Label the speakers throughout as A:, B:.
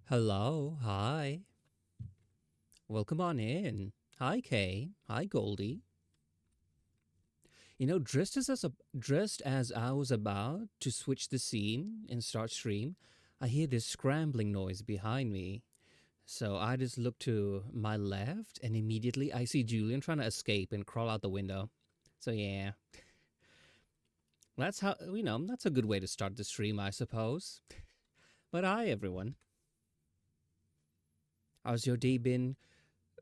A: Hello, hi. Welcome on in. Hi, Kay. Hi, Goldie. Just as I was about to switch the scene and start stream, I hear this scrambling noise behind me. So I just look to my left, and immediately I see Julian trying to escape and crawl out the window. So yeah, that's a good way to start the stream, I suppose. But hi, everyone. How's your day been?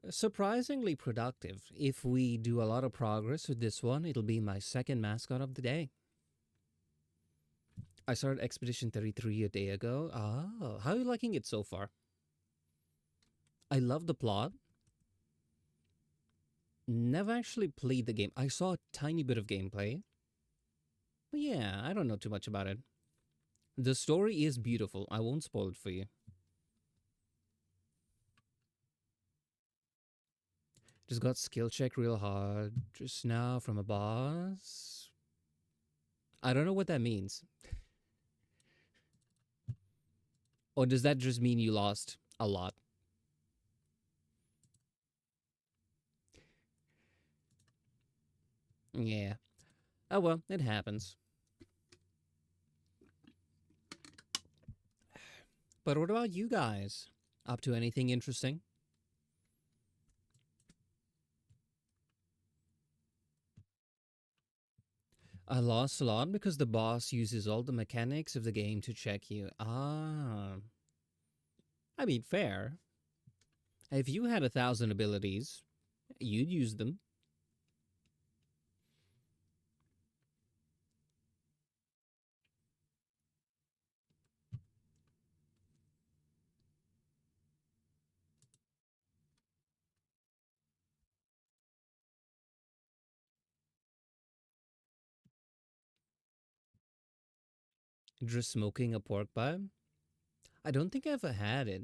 A: Surprisingly productive. If we do a lot of progress with this one, it'll be my second mascot of the day. I started Expedition 33 a day ago. How are you liking it so far? I love the plot. Never actually played the game. I saw a tiny bit of gameplay. But yeah, I don't know too much about it. The story is beautiful. I won't spoil it for you. Just got skill check real hard just now from a boss. I don't know what that means. Or does that just mean you lost a lot? Yeah. Oh well, it happens. But what about you guys? Up to anything interesting? I lost a lot because the boss uses all the mechanics of the game to check you. I mean, fair. If you had 1,000 abilities, you'd use them. Just smoking a pork butt? I don't think I ever had it.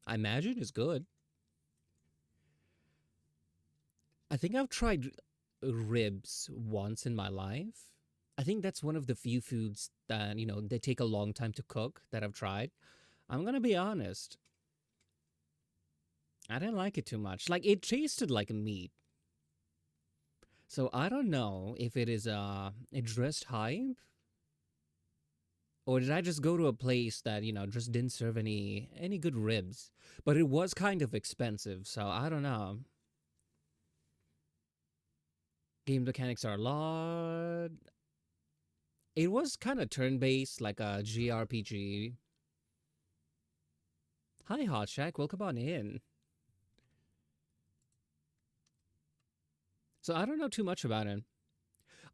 A: I imagine it's good. I think I've tried ribs once in my life. I think that's one of the few foods that, they take a long time to cook that I've tried. I'm gonna be honest. I didn't like it too much. Like, it tasted like meat. So I don't know if it is a dressed hype, or did I just go to a place that, just didn't serve any good ribs. But it was kind of expensive, so I don't know. Game mechanics are a lot. It was kind of turn-based, like a JRPG. Hi, Hot Shack. Welcome on in. So I don't know too much about it.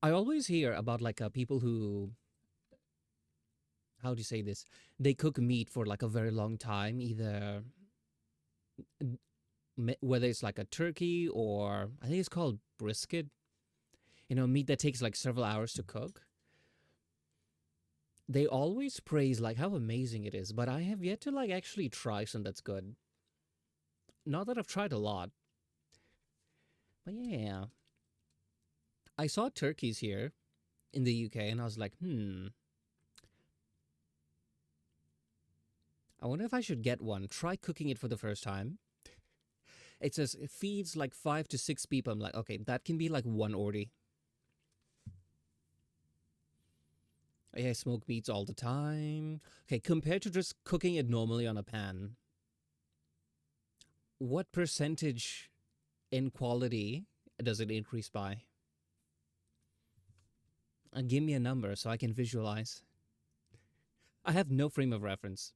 A: I always hear about like people who, how do you say this? They cook meat for like a very long time, either whether it's like a turkey or I think it's called brisket. Meat that takes like several hours to cook. They always praise like how amazing it is, but I have yet to like actually try some that's good. Not that I've tried a lot, but yeah. I saw turkeys here in the UK and I was like, I wonder if I should get one. Try cooking it for the first time. It says it feeds like 5 to 6 people. I'm like, okay, that can be like one ordy. Yeah, I smoke meats all the time. Okay, compared to just cooking it normally on a pan, what percentage in quality does it increase by? Give me a number so I can visualize. I have no frame of reference.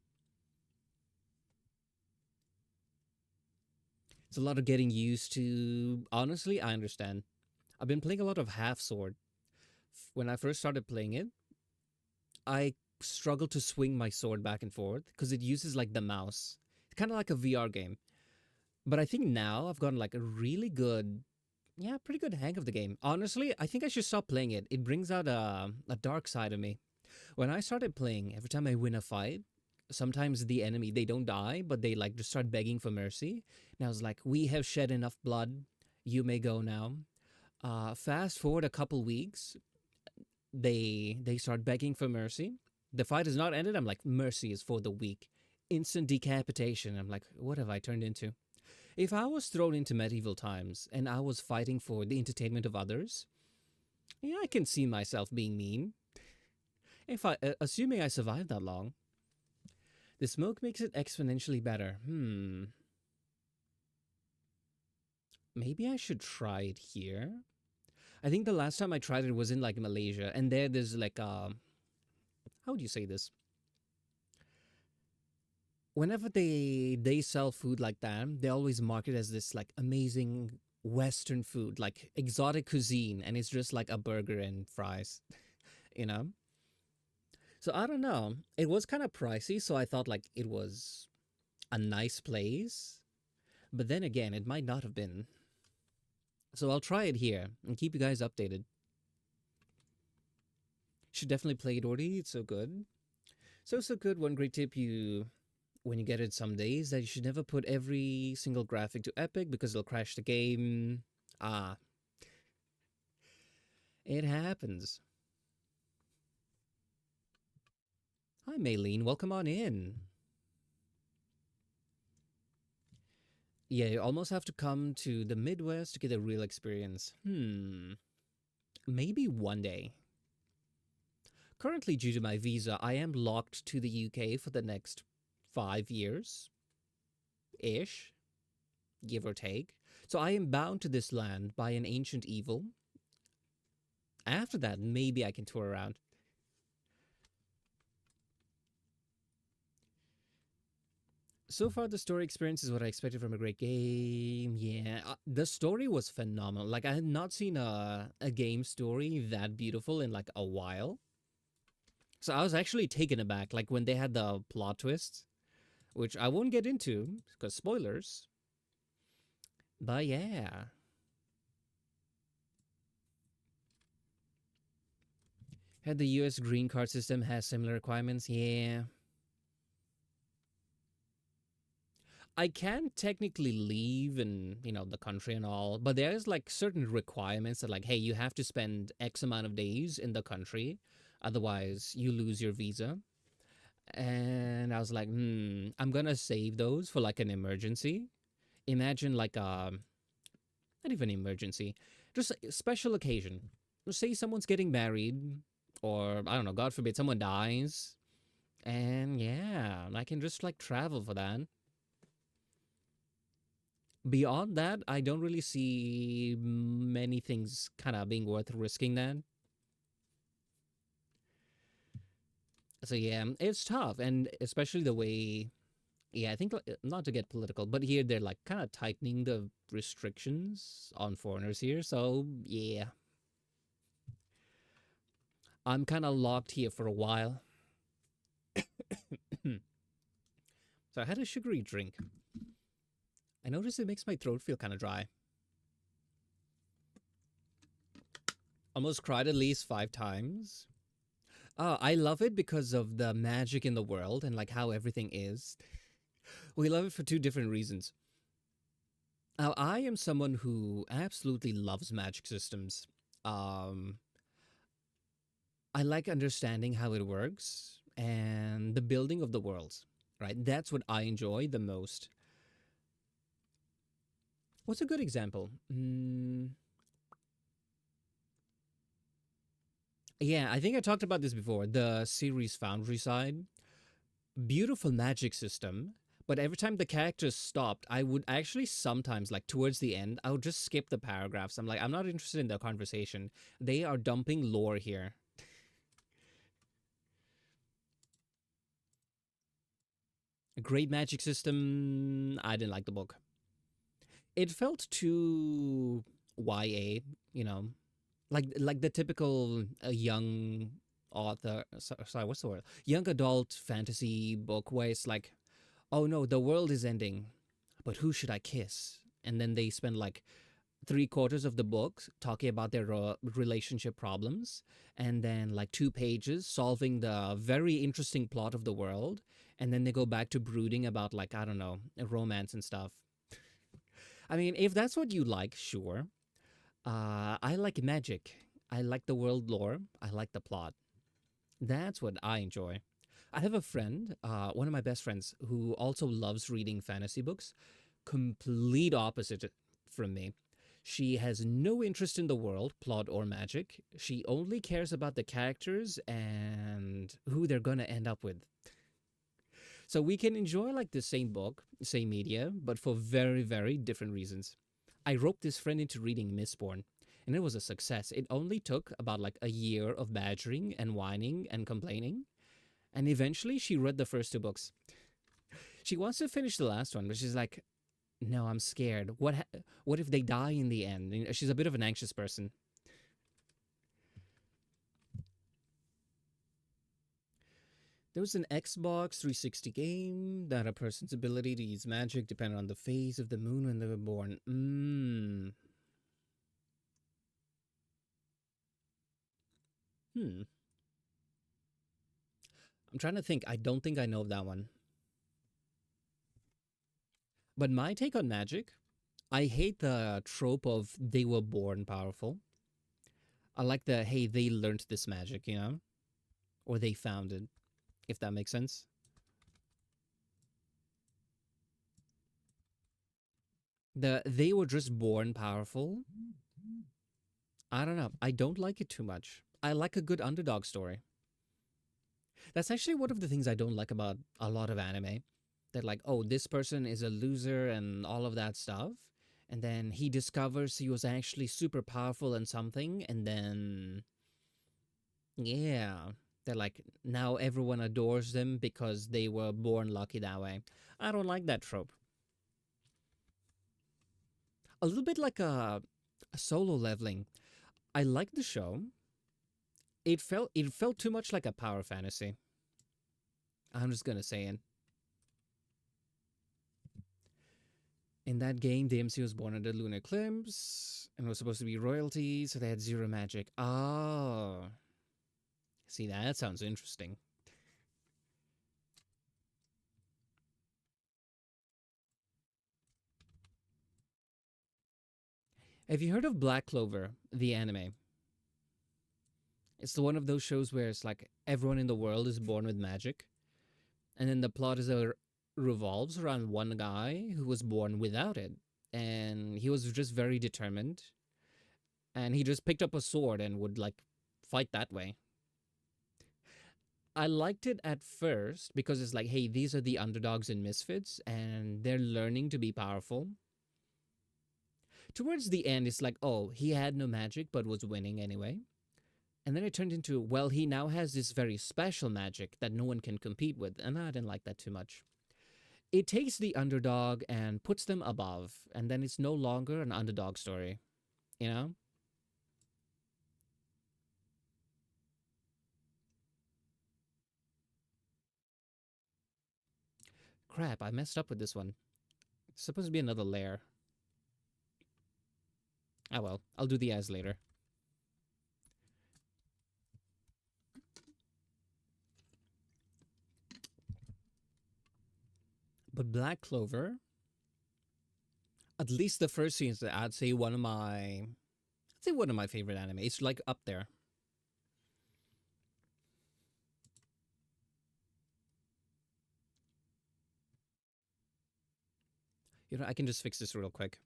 A: It's a lot of getting used to. Honestly, I understand. I've been playing a lot of Half Sword. When I first started playing it, I struggled to swing my sword back and forth because it uses like the mouse. It's kind of like a VR game. But I think now I've gotten like a really good, yeah, pretty good hang of the game. Honestly, I think I should stop playing it. It brings out a dark side of me. When I started playing, every time I win a fight, sometimes the enemy they don't die, but they like just start begging for mercy. And I was like, "We have shed enough blood. You may go now." Fast forward a couple weeks, they start begging for mercy. The fight is not ended. I'm like, mercy is for the weak. instant decapitation. I'm like, what have I turned into? If I was thrown into medieval times and I was fighting for the entertainment of others, yeah, I can see myself being mean. If I, assuming I survived that long, the smoke makes it exponentially better. Maybe I should try it here. I think the last time I tried it was in like Malaysia, and there's like how would you say this? Whenever they sell food like that, they always market as this like amazing Western food, like exotic cuisine, and it's just like a burger and fries, you know. So I don't know. It was kind of pricey, so I thought like it was a nice place, but then again, it might not have been. So I'll try it here and keep you guys updated. Should definitely play it, Ordy. It's so good. So good. One great tip you when you get it some days that you should never put every single graphic to epic because it'll crash the game. Ah, it happens. Hi, Maylene. Welcome on in. Yeah, you almost have to come to the Midwest to get a real experience. Maybe one day. Currently, due to my visa, I am locked to the UK for the next 5 years ish, give or take. So I am bound to this land by an ancient evil. After that, maybe I can tour around. So far, the story experience is what I expected from a great game. Yeah, the story was phenomenal. Like, I had not seen a game story that beautiful in like a while. So I was actually taken aback, like when they had the plot twist, which I won't get into because spoilers. But yeah, had the U.S. green card system has similar requirements. Yeah, I can technically leave and the country and all, but there's like certain requirements that like, hey, you have to spend X amount of days in the country, otherwise you lose your visa. And I was like, I'm gonna save those for like an emergency. Imagine like not even emergency, just a special occasion. Say someone's getting married, or I don't know, God forbid, someone dies, and yeah, I can just like travel for that. Beyond that, I don't really see many things kind of being worth risking that. So yeah, it's tough, and especially the way, yeah, I think not to get political, but here they're like kind of tightening the restrictions on foreigners here. So yeah, I'm kind of locked here for a while. So I had a sugary drink. I noticed it makes my throat feel kind of dry. Almost cried at least 5 times. Oh, I love it because of the magic in the world and like how everything is. We love it for two different reasons. Now, I am someone who absolutely loves magic systems. Um, I like understanding how it works and the building of the worlds, right? That's what I enjoy the most. What's a good example? Yeah, I think I talked about this before. The series Foundry side, beautiful magic system. But every time the characters stopped, I would actually sometimes, like towards the end, I would just skip the paragraphs. I'm like, I'm not interested in the conversation. They are dumping lore here. A great magic system. I didn't like the book. It felt too YA, you know, like the typical young author. Sorry, what's the word? Young adult fantasy book where it's like, oh no, the world is ending, but who should I kiss? And then they spend like 3/4 of the book talking about their relationship problems, and then like 2 pages solving the very interesting plot of the world, and then they go back to brooding about like I don't know romance and stuff. I mean, if that's what you like, sure. I like magic. I like the world lore. I like the plot. That's what I enjoy. I have a friend, one of my best friends, who also loves reading fantasy books. Complete opposite from me. She has no interest in the world, plot, or magic. She only cares about the characters and who they're gonna end up with. So we can enjoy like the same book, same media, but for very, very different reasons. I roped this friend into reading Mistborn, and it was a success. It only took about like a year of badgering and whining and complaining, and eventually she read the first two books. She wants to finish the last one, but she's like, "No, I'm scared. What if they die in the end?" She's a bit of an anxious person. There was an Xbox 360 game that a person's ability to use magic depended on the phase of the moon when they were born. Hmm. I'm trying to think. I don't think I know that one. But my take on magic, I hate the trope of they were born powerful. I like the hey, they learned this magic, or they found it, if that makes sense. They were just born powerful. I don't know. I don't like it too much. I like a good underdog story. That's actually one of the things I don't like about a lot of anime. That like, oh, this person is a loser and all of that stuff. And then he discovers he was actually super powerful and something, and then yeah, they're like now everyone adores them because they were born lucky that way. I don't like that trope. A little bit like a solo leveling. I like the show. It felt too much like a power fantasy. I'm just gonna say it. In that game, the MC was born under lunar eclipse and was supposed to be royalty, so they had zero magic. Oh, see, that sounds interesting. Have you heard of Black Clover, the anime? It's the one of those shows where it's like everyone in the world is born with magic, and then the plot is revolves around one guy who was born without it, and he was just very determined, and he just picked up a sword and would like fight that way. I liked it at first because it's like, hey, these are the underdogs and misfits, and they're learning to be powerful. Towards the end, it's like, oh, he had no magic but was winning anyway. And then it turned into, well, he now has this very special magic that no one can compete with, and I didn't like that too much. It takes the underdog and puts them above, and then it's no longer an underdog story, you know? Crap, I messed up with this one. It's supposed to be another layer. Ah well, I'll do the as later. But Black Clover, at least the first season, I'd say one of my favorite anime. It's like up there. I can just fix this real quick.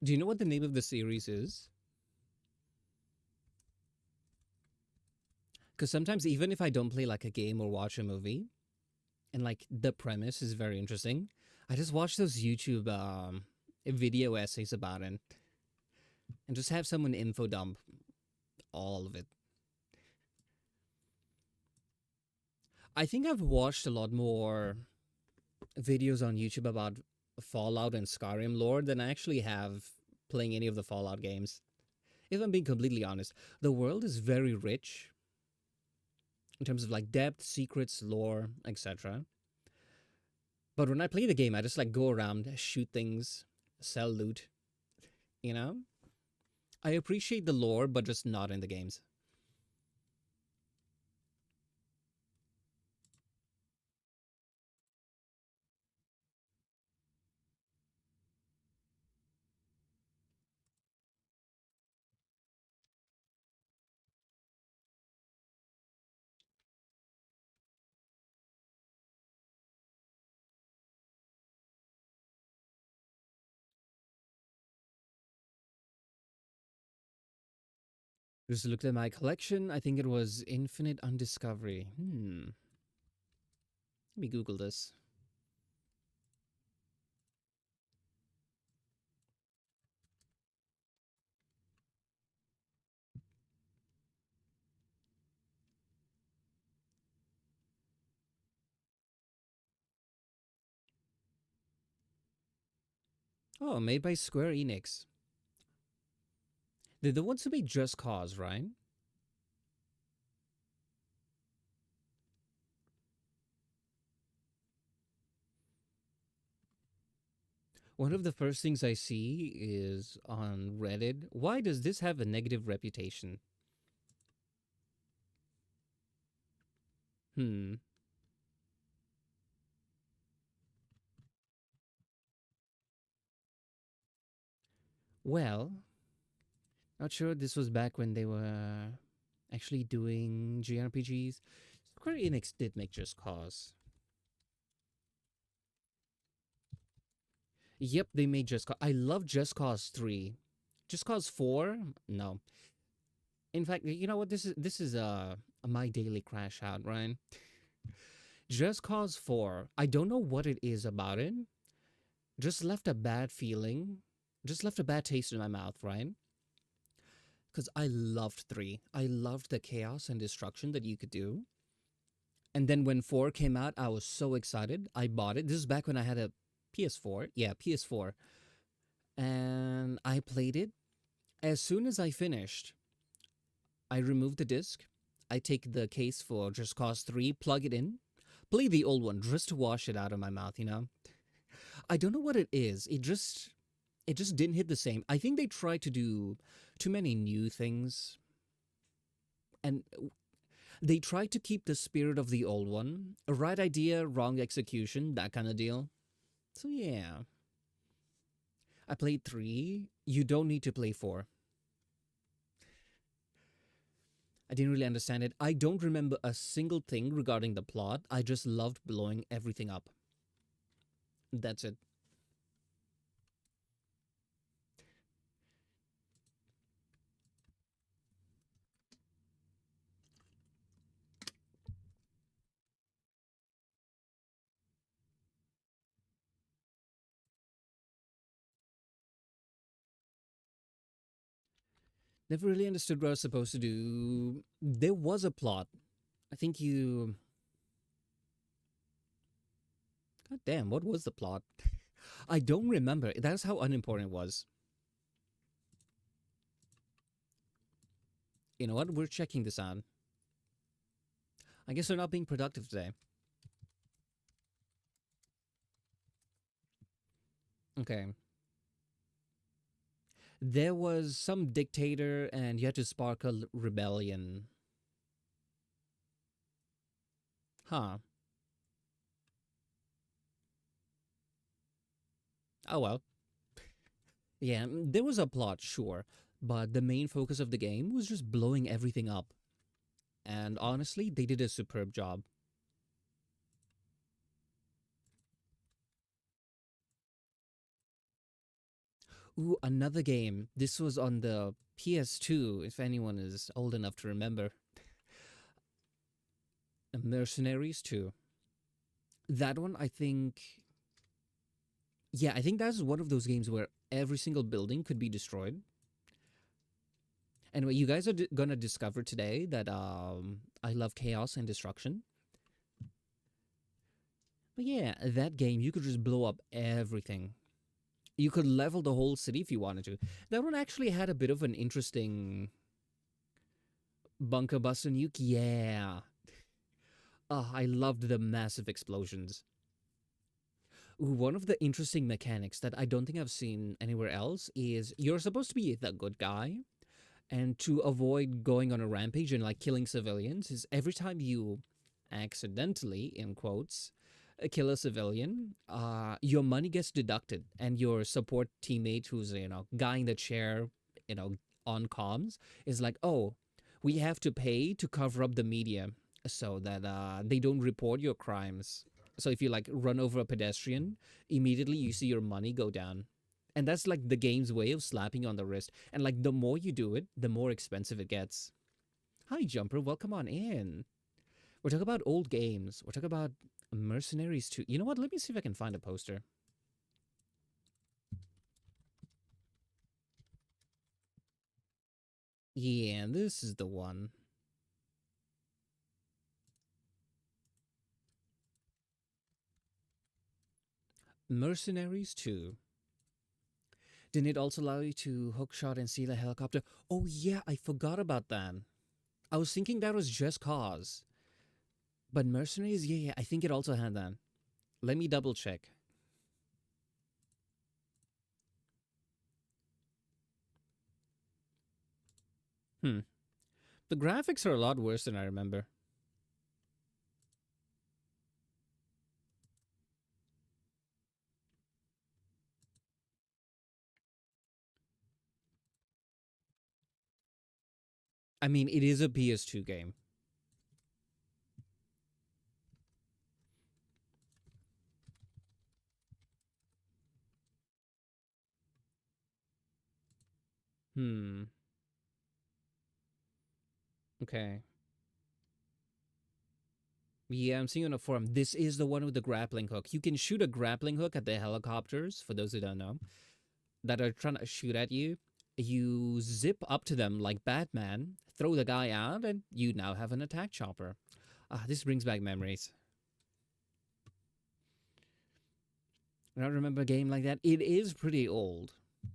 A: Do you know what the name of the series is? Because sometimes, even if I don't play like a game or watch a movie, and like the premise is very interesting, I just watch those YouTube video essays about it and just have someone info dump all of it. I think I've watched a lot more videos on YouTube about Fallout and Skyrim lore than I actually have playing any of the Fallout games. If I'm being completely honest, the world is very rich in terms of like depth, secrets, lore, etc. But when I play the game, I just like go around, shoot things, sell loot, you know? I appreciate the lore, but just not in the games. Just looked at my collection. I think it was Infinite Undiscovery. Let me Google this. Oh, made by Square Enix. They're the ones who made Just Cause, right? One of the first things I see is on Reddit. Why does this have a negative reputation? Hmm. Well, not sure this was back when they were actually doing JRPGs. Square Enix did make Just Cause. Yep, they made Just Cause. I love Just Cause 3. Just Cause 4? No. In fact, you know what? This is my daily crash out, Ryan. Just Cause 4. I don't know what it is about it. Just left a bad feeling. Just left a bad taste in my mouth, Ryan. Because I loved 3. I loved the chaos and destruction that you could do. And then when 4 came out, I was so excited. I bought it. This is back when I had a PS4. Yeah, PS4. And I played it. As soon as I finished, I removed the disc. I take the case for Just Cause 3, plug it in, play the old one just to wash it out of my mouth, you know? I don't know what it is. It just didn't hit the same. I think they tried to do too many new things, and they tried to keep the spirit of the old one. A right idea, wrong execution, that kind of deal. So yeah, I played 3. You don't need to play 4. I didn't really understand it. I don't remember a single thing regarding the plot. I just loved blowing everything up. That's it. Never really understood what I was supposed to do. There was a plot. I think you. God damn, what was the plot? I don't remember. That's how unimportant it was. You know what? We're checking this out. I guess we're not being productive today. Okay. There was some dictator and you had to spark a rebellion. Huh. Oh well. Yeah, there was a plot, sure. But the main focus of the game was just blowing everything up. And honestly, they did a superb job. Ooh, another game. This was on the PS2, if anyone is old enough to remember. Mercenaries 2. That one, I think. Yeah, I think that's one of those games where every single building could be destroyed. Anyway, you guys are gonna discover today that I love chaos and destruction. But yeah, that game, you could just blow up everything. You could level the whole city if you wanted to. That one actually had a bit of an interesting bunker buster nuke. Yeah. Oh, I loved the massive explosions. Ooh, one of the interesting mechanics that I don't think I've seen anywhere else is you're supposed to be the good guy, and to avoid going on a rampage and like killing civilians, is every time you accidentally, in quotes, kill a civilian, your money gets deducted, and your support teammate, who's guy in the chair, you know, on comms, is like, oh, we have to pay to cover up the media so that they don't report your crimes. So if you like run over a pedestrian, immediately you see your money go down. And that's like the game's way of slapping you on the wrist. And like the more you do it, the more expensive it gets. Hi, Jumper. Welcome on in. We're talking about old games. We're talking about Mercenaries 2. You know what? Let me see if I can find a poster. Yeah, this is the one. Mercenaries 2. Didn't it also allow you to hookshot and steal a helicopter? Oh, yeah, I forgot about that. I was thinking that was Just Cause. But Mercenaries, yeah, I think it also had that. Let me double check. Hmm. The graphics are a lot worse than I remember. I mean, it is a PS2 game. Hmm. Okay. Yeah, I'm seeing on a forum. This is the one with the grappling hook. You can shoot a grappling hook at the helicopters, for those who don't know, that are trying to shoot at you. You zip up to them like Batman, throw the guy out, and you now have an attack chopper. Ah, this brings back memories. I don't remember a game like that. It is pretty old. I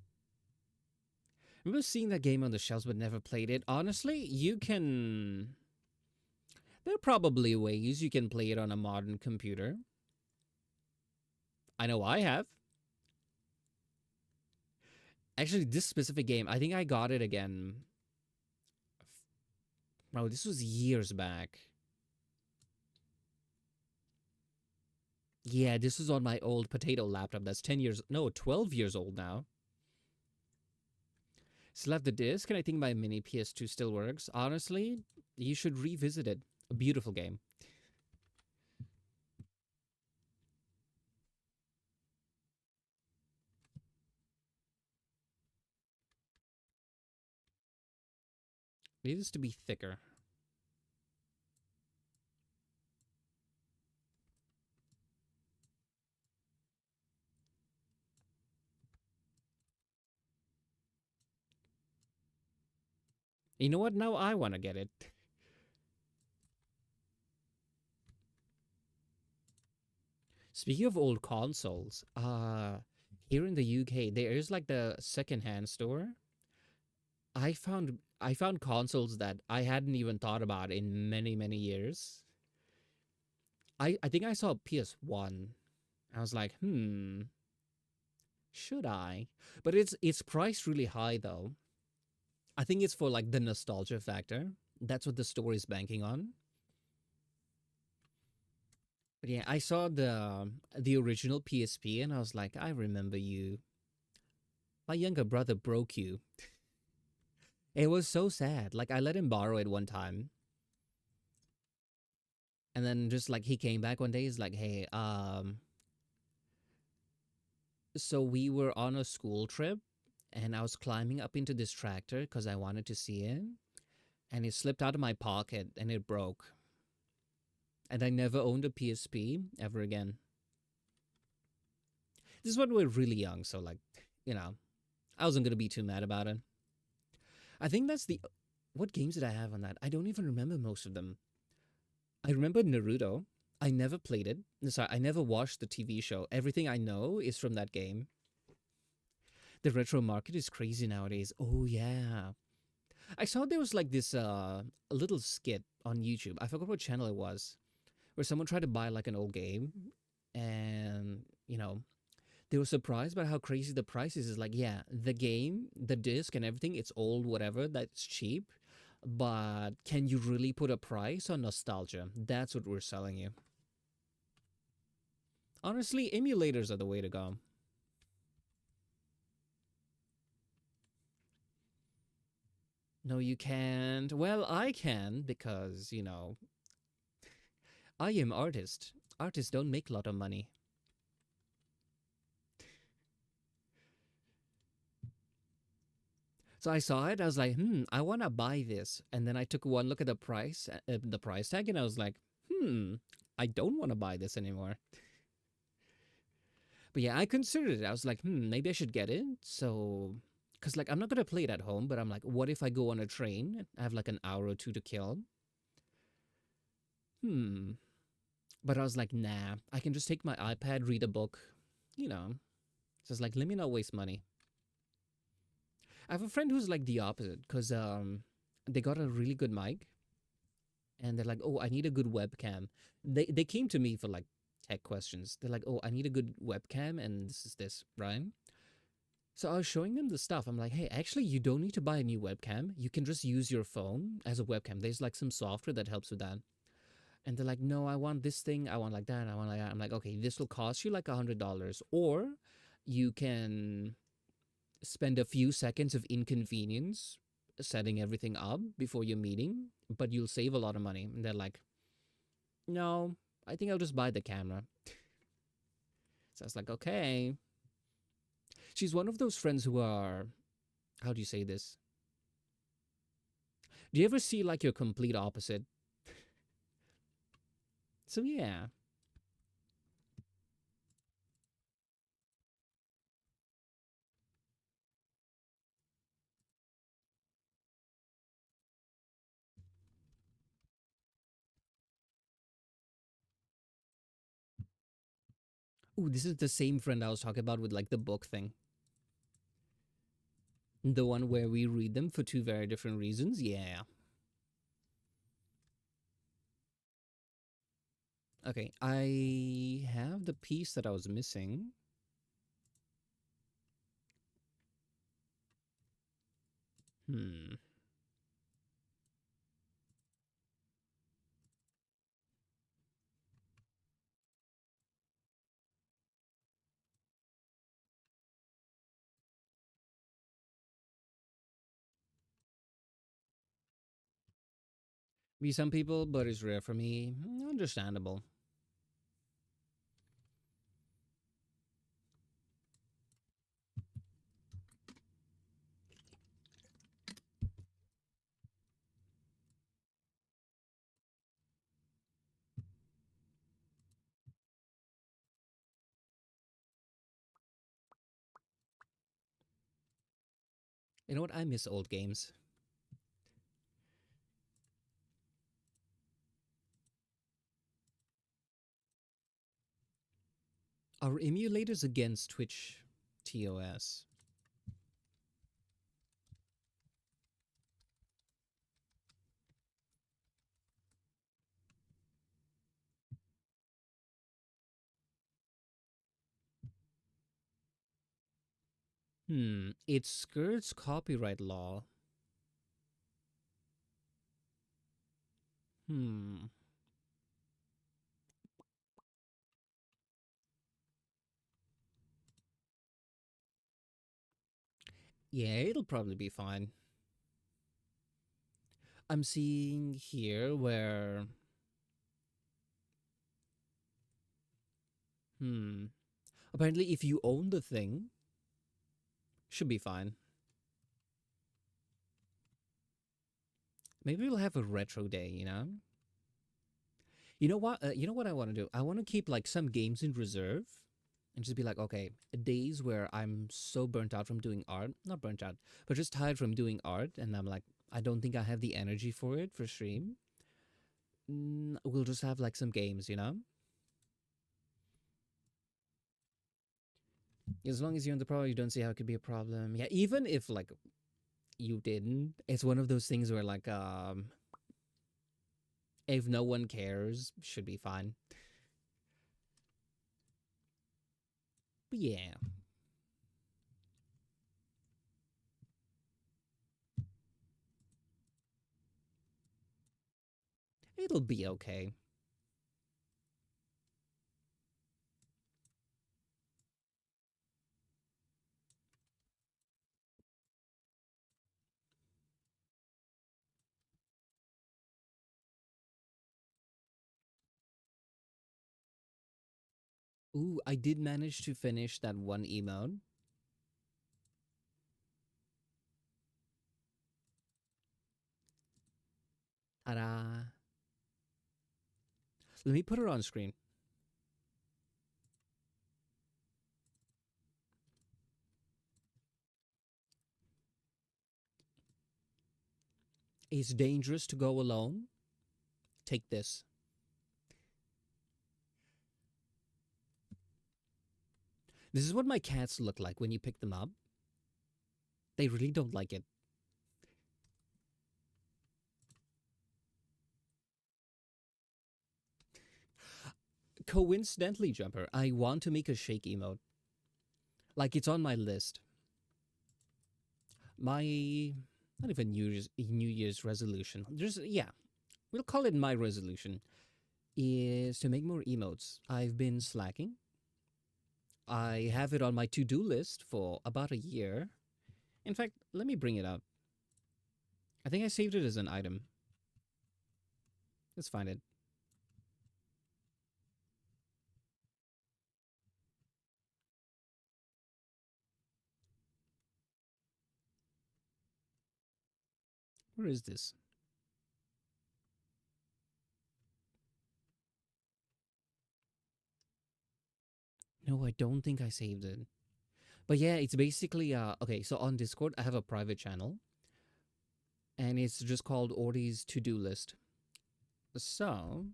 A: remember seeing that game on the shelves but never played it. Honestly, you can. There are probably ways you can play it on a modern computer. I know I have. Actually, this specific game, I think I got it again. Oh, this was years back. Yeah, this was on my old potato laptop that's 10 years, no, 12 years old now. Still have the disc, and I think my mini PS2 still works. Honestly, you should revisit it. A beautiful game. It needs to be thicker. You know what? Now I want to get it. Speaking of old consoles, here in the UK, there is like the secondhand store. I found consoles that I hadn't even thought about in many, many years. I think I saw PS1. I was like, should I? But it's priced really high though. I think it's for like the nostalgia factor. That's what the store is banking on. But yeah, I saw the original PSP and I was like, I remember you. My younger brother broke you. It was so sad. Like I let him borrow it one time, and then just like he came back one day, he's like, "Hey, so we were on a school trip, and I was climbing up into this tractor because I wanted to see it, and it slipped out of my pocket and it broke, and I never owned a PSP ever again." This is when we were really young, so like, you know, I wasn't gonna be too mad about it. I think that's the. What games did I have on that? I don't even remember most of them. I remember Naruto. I never played it. Sorry, I never watched the TV show. Everything I know is from that game. The retro market is crazy nowadays. Oh yeah. I saw there was like this a little skit on YouTube. I forgot what channel it was, where someone tried to buy like an old game and, they were surprised by how crazy the price is. It's like, yeah, the game, the disc and everything, it's old, whatever, that's cheap. But can you really put a price on nostalgia? That's what we're selling you. Honestly, emulators are the way to go. No, you can't. Well, I can because, I am artist. Artists don't make a lot of money. So I saw it. I was like, I want to buy this. And then I took one look at the price tag, and I was like, I don't want to buy this anymore. But yeah, I considered it. I was like, maybe I should get it. So, because like I'm not gonna play it at home, but I'm like, what if I go on a train? I have like an hour or two to kill. Hmm. But I was like, nah, I can just take my iPad, read a book, you know. So it's like, let me not waste money. I have a friend who's like the opposite because they got a really good mic and they're like, oh, I need a good webcam. They came to me for like tech questions. They're like, oh, I need a good webcam and this is this, right? So I was showing them the stuff. I'm like, hey, actually, you don't need to buy a new webcam. You can just use your phone as a webcam. There's like some software that helps with that. And they're like, no, I want this thing. I want like that. I want like that. I'm like, okay, this will cost you like $100, or you can spend a few seconds of inconvenience setting everything up before your meeting, but you'll save a lot of money. And they're like, no, I think I'll just buy the camera. So I was like, okay. She's one of those friends who are, how do you say this? Do you ever see like your complete opposite? So yeah. Ooh, this is the same friend I was talking about with like the book thing. The one where we read them for two very different reasons. Yeah. Okay, I have the piece that I was missing. Hmm. Be some people, but it's rare for me. Understandable. You know what? I miss old games. Are emulators against Twitch TOS? It skirts copyright law. Hmm. Yeah, it'll probably be fine. I'm seeing here where. Hmm. Apparently, if you own the thing, should be fine. Maybe we'll have a retro day, you know? You know what? You know what I want to do? I want to keep like some games in reserve and just be like, okay, days where I'm so burnt out from doing art, not burnt out, but just tired from doing art, and I'm like, I don't think I have the energy for it for stream. We'll just have like some games, you know? As long as you're in the problem, you don't see how it could be a problem. Yeah, even if like you didn't, it's one of those things where like if no one cares, should be fine. But yeah, it'll be okay. Ooh, I did manage to finish that one emote. Ta-da. Let me put her on screen. It's dangerous to go alone. Take this. This is what my cats look like when you pick them up. They really don't like it. Coincidentally, Jumper, I want to make a shake emote. Like it's on my list. My not even New Year's resolution. We'll call it my resolution is to make more emotes. I've been slacking. I have it on my to-do list for about a year. In fact, let me bring it up. I think I saved it as an item. Let's find it. Where is this? No, I don't think I saved it. But yeah, it's basically okay, so on Discord I have a private channel and it's just called Ordi's to-do list. So,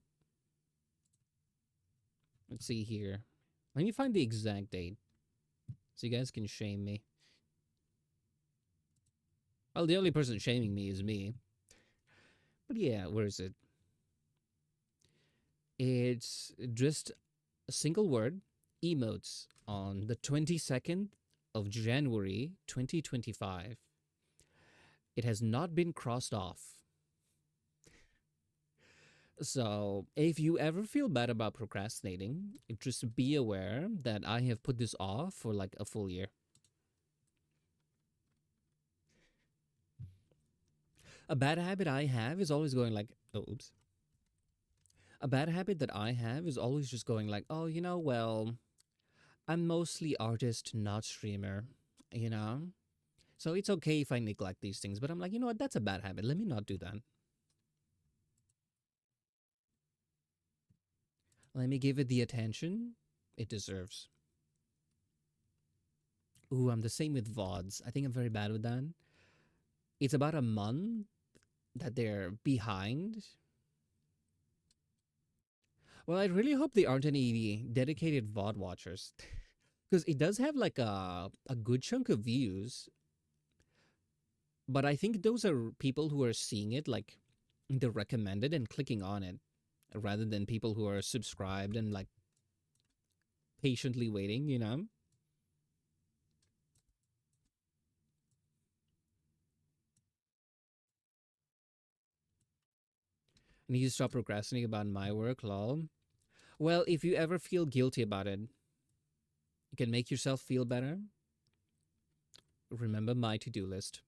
A: let's see here. Let me find the exact date so you guys can shame me. Well, the only person shaming me is me. But yeah, where is it? It's just a single word, emotes, on the 22nd of January 2025. It has not been crossed off. So, if you ever feel bad about procrastinating, just be aware that I have put this off for like a full year. A bad habit I have is always going like, oh, oops. A bad habit that I have is always just going like, oh, well, I'm mostly artist, not streamer, you know? So it's okay if I neglect these things, but I'm like, you know what? That's a bad habit. Let me not do that. Let me give it the attention it deserves. Ooh, I'm the same with VODs. I think I'm very bad with that. It's about a month that they're behind. Well, I really hope they aren't any dedicated VOD watchers. Because it does have like a good chunk of views, but I think those are people who are seeing it like the recommended and clicking on it rather than people who are subscribed and like patiently waiting. I need to stop procrastinating about my work, lol. Well, if you ever feel guilty about it, you can make yourself feel better. Remember my to do list.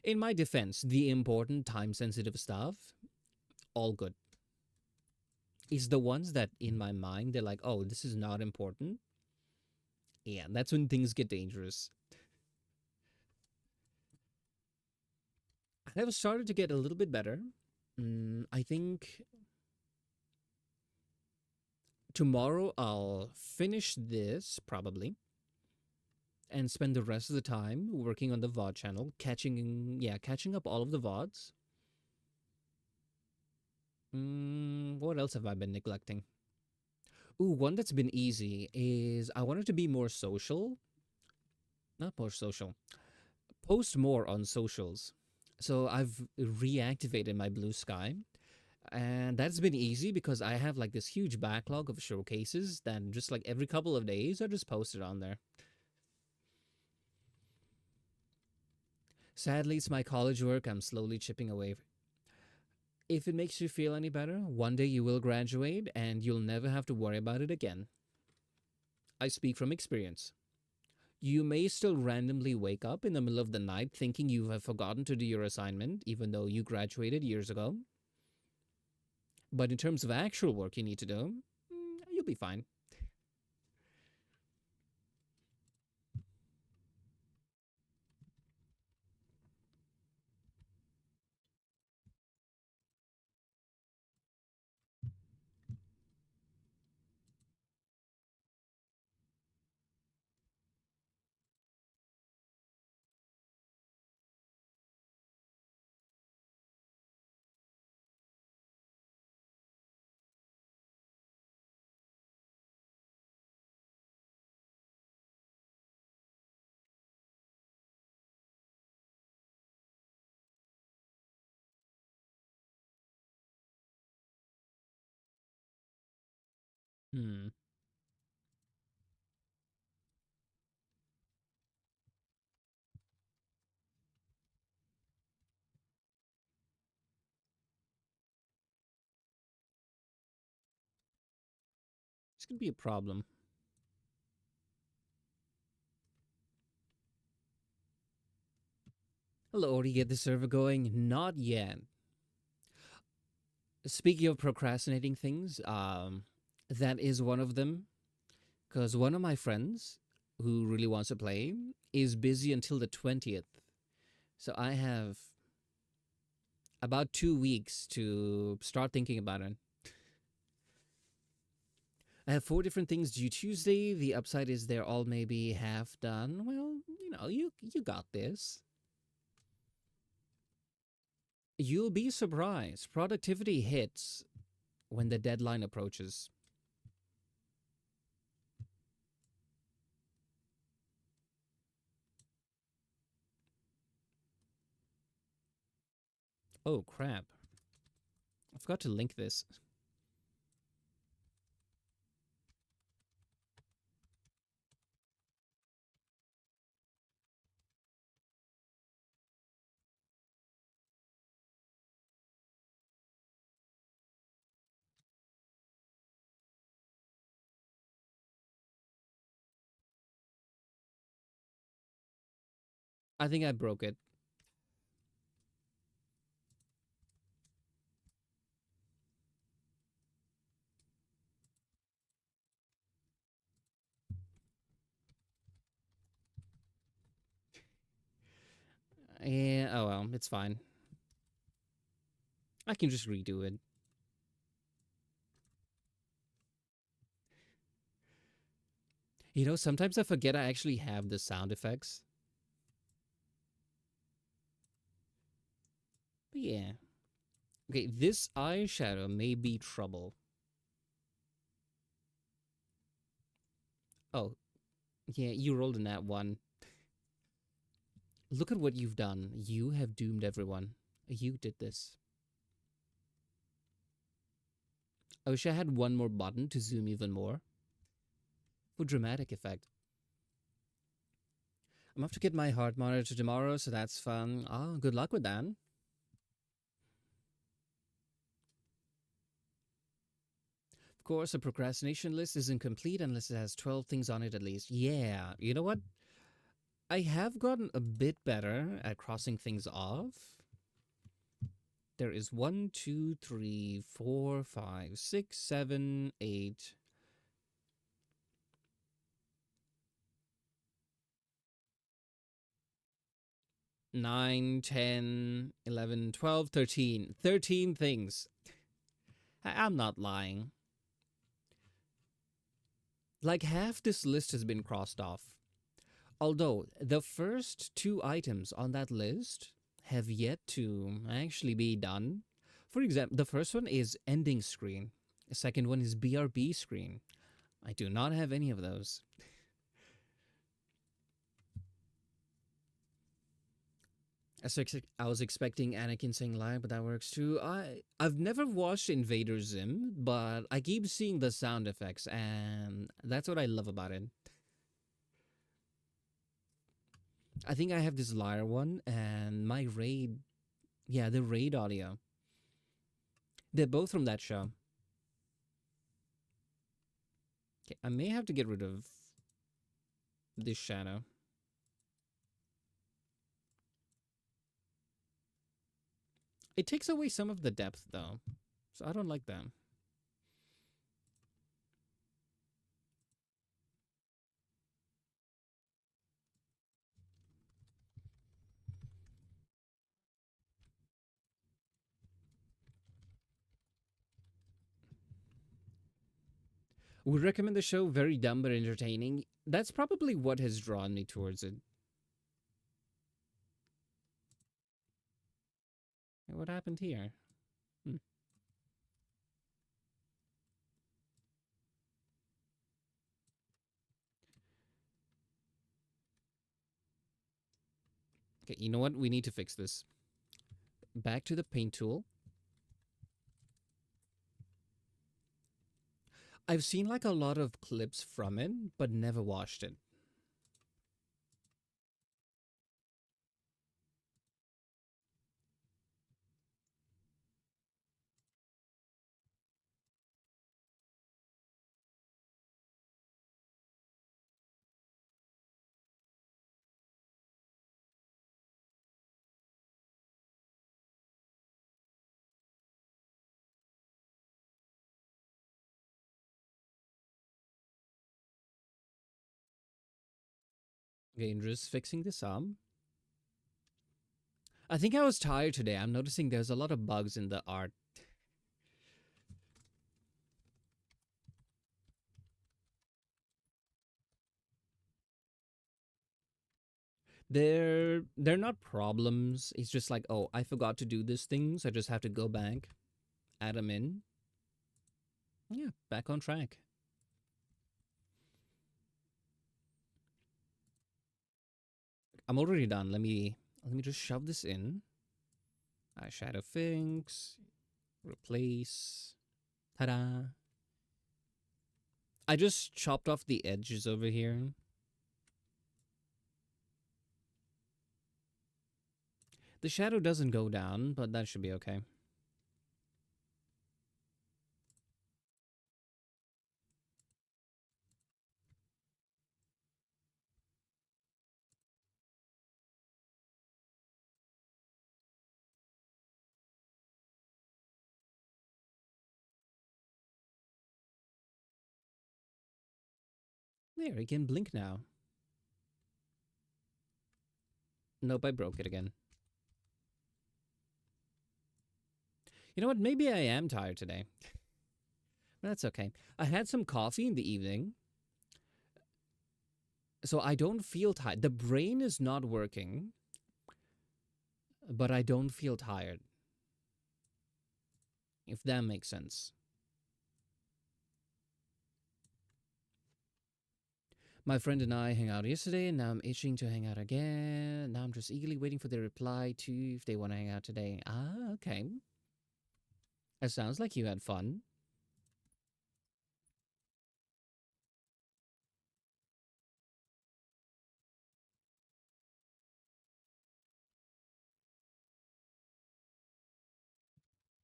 A: In my defense, the important time sensitive stuff, all good. It's the ones that in my mind, they're like, oh, this is not important. Yeah, that's when things get dangerous. I have started to get a little bit better. I think tomorrow I'll finish this probably and spend the rest of the time working on the VOD channel, catching up all of the VODs. What else have I been neglecting? Ooh, one that's been easy is I wanted to be more social. Not more social. Post more on socials. So I've reactivated my Blue Sky. And that's been easy because I have like this huge backlog of showcases that just like every couple of days I just post it on there. Sadly, it's my college work I'm slowly chipping away. If it makes you feel any better, one day you will graduate and you'll never have to worry about it again. I speak from experience. You may still randomly wake up in the middle of the night thinking you have forgotten to do your assignment, even though you graduated years ago. But in terms of actual work you need to do, you'll be fine. Hmm. This could be a problem. Hello, already get the server going? Not yet. Speaking of procrastinating things, that is one of them. Because one of my friends who really wants to play is busy until the 20th. So I have about 2 weeks to start thinking about it. I have four different things due Tuesday. The upside is they're all maybe half done. Well, you got this. You'll be surprised. Productivity hits when the deadline approaches. Oh crap. I forgot to link this. I think I broke it. Yeah, oh well, it's fine. I can just redo it. Sometimes I forget I actually have the sound effects. But yeah. Okay, this eyeshadow may be trouble. Oh, yeah, you rolled in that one. Look at what you've done. You have doomed everyone. You did this. I wish I had one more button to zoom even more. For dramatic effect. I'm off to get my heart monitor tomorrow, so that's fun. Oh, good luck with that. Of course, a procrastination list isn't complete unless it has 12 things on it at least. Yeah, you know what? I have gotten a bit better at crossing things off. There is 1, 2, 3, 4, 5, 6, 7, 8, 9, 10, 11, 12, 13. 13 things. I'm not lying. Like half this list has been crossed off. Although the first two items on that list have yet to actually be done. For example, the first one is ending screen. The second one is BRB screen. I do not have any of those. I was expecting Anakin saying live, but that works too. I've never watched Invader Zim, but I keep seeing the sound effects, and that's what I love about it. I think I have this liar one, and my raid, yeah, the raid audio. They're both from that show. Okay, I may have to get rid of this shadow. It takes away some of the depth, though, so I don't like that. Would recommend the show. Very dumb but entertaining. That's probably what has drawn me towards it. What happened here? Hmm. Okay, you know what? We need to fix this. Back to the paint tool. I've seen like a lot of clips from it, but never watched it. Okay, just fixing this up. I think I was tired today. I'm noticing there's a lot of bugs in the art. They're not problems. It's just like, oh, I forgot to do this thing, so I just have to go back, add them in. Yeah, back on track. I'm already done. Let me just shove this in. Eyeshadow fix, replace. Ta-da! I just chopped off the edges over here. The shadow doesn't go down, but that should be okay. There, it can blink now. Nope, I broke it again. You know what? Maybe I am tired today. That's okay. I had some coffee in the evening, so I don't feel tired. The brain is not working, but I don't feel tired, if that makes sense. My friend and I hung out yesterday, and now I'm itching to hang out again. Now I'm just eagerly waiting for their reply to if they want to hang out today. Ah, okay. It sounds like you had fun.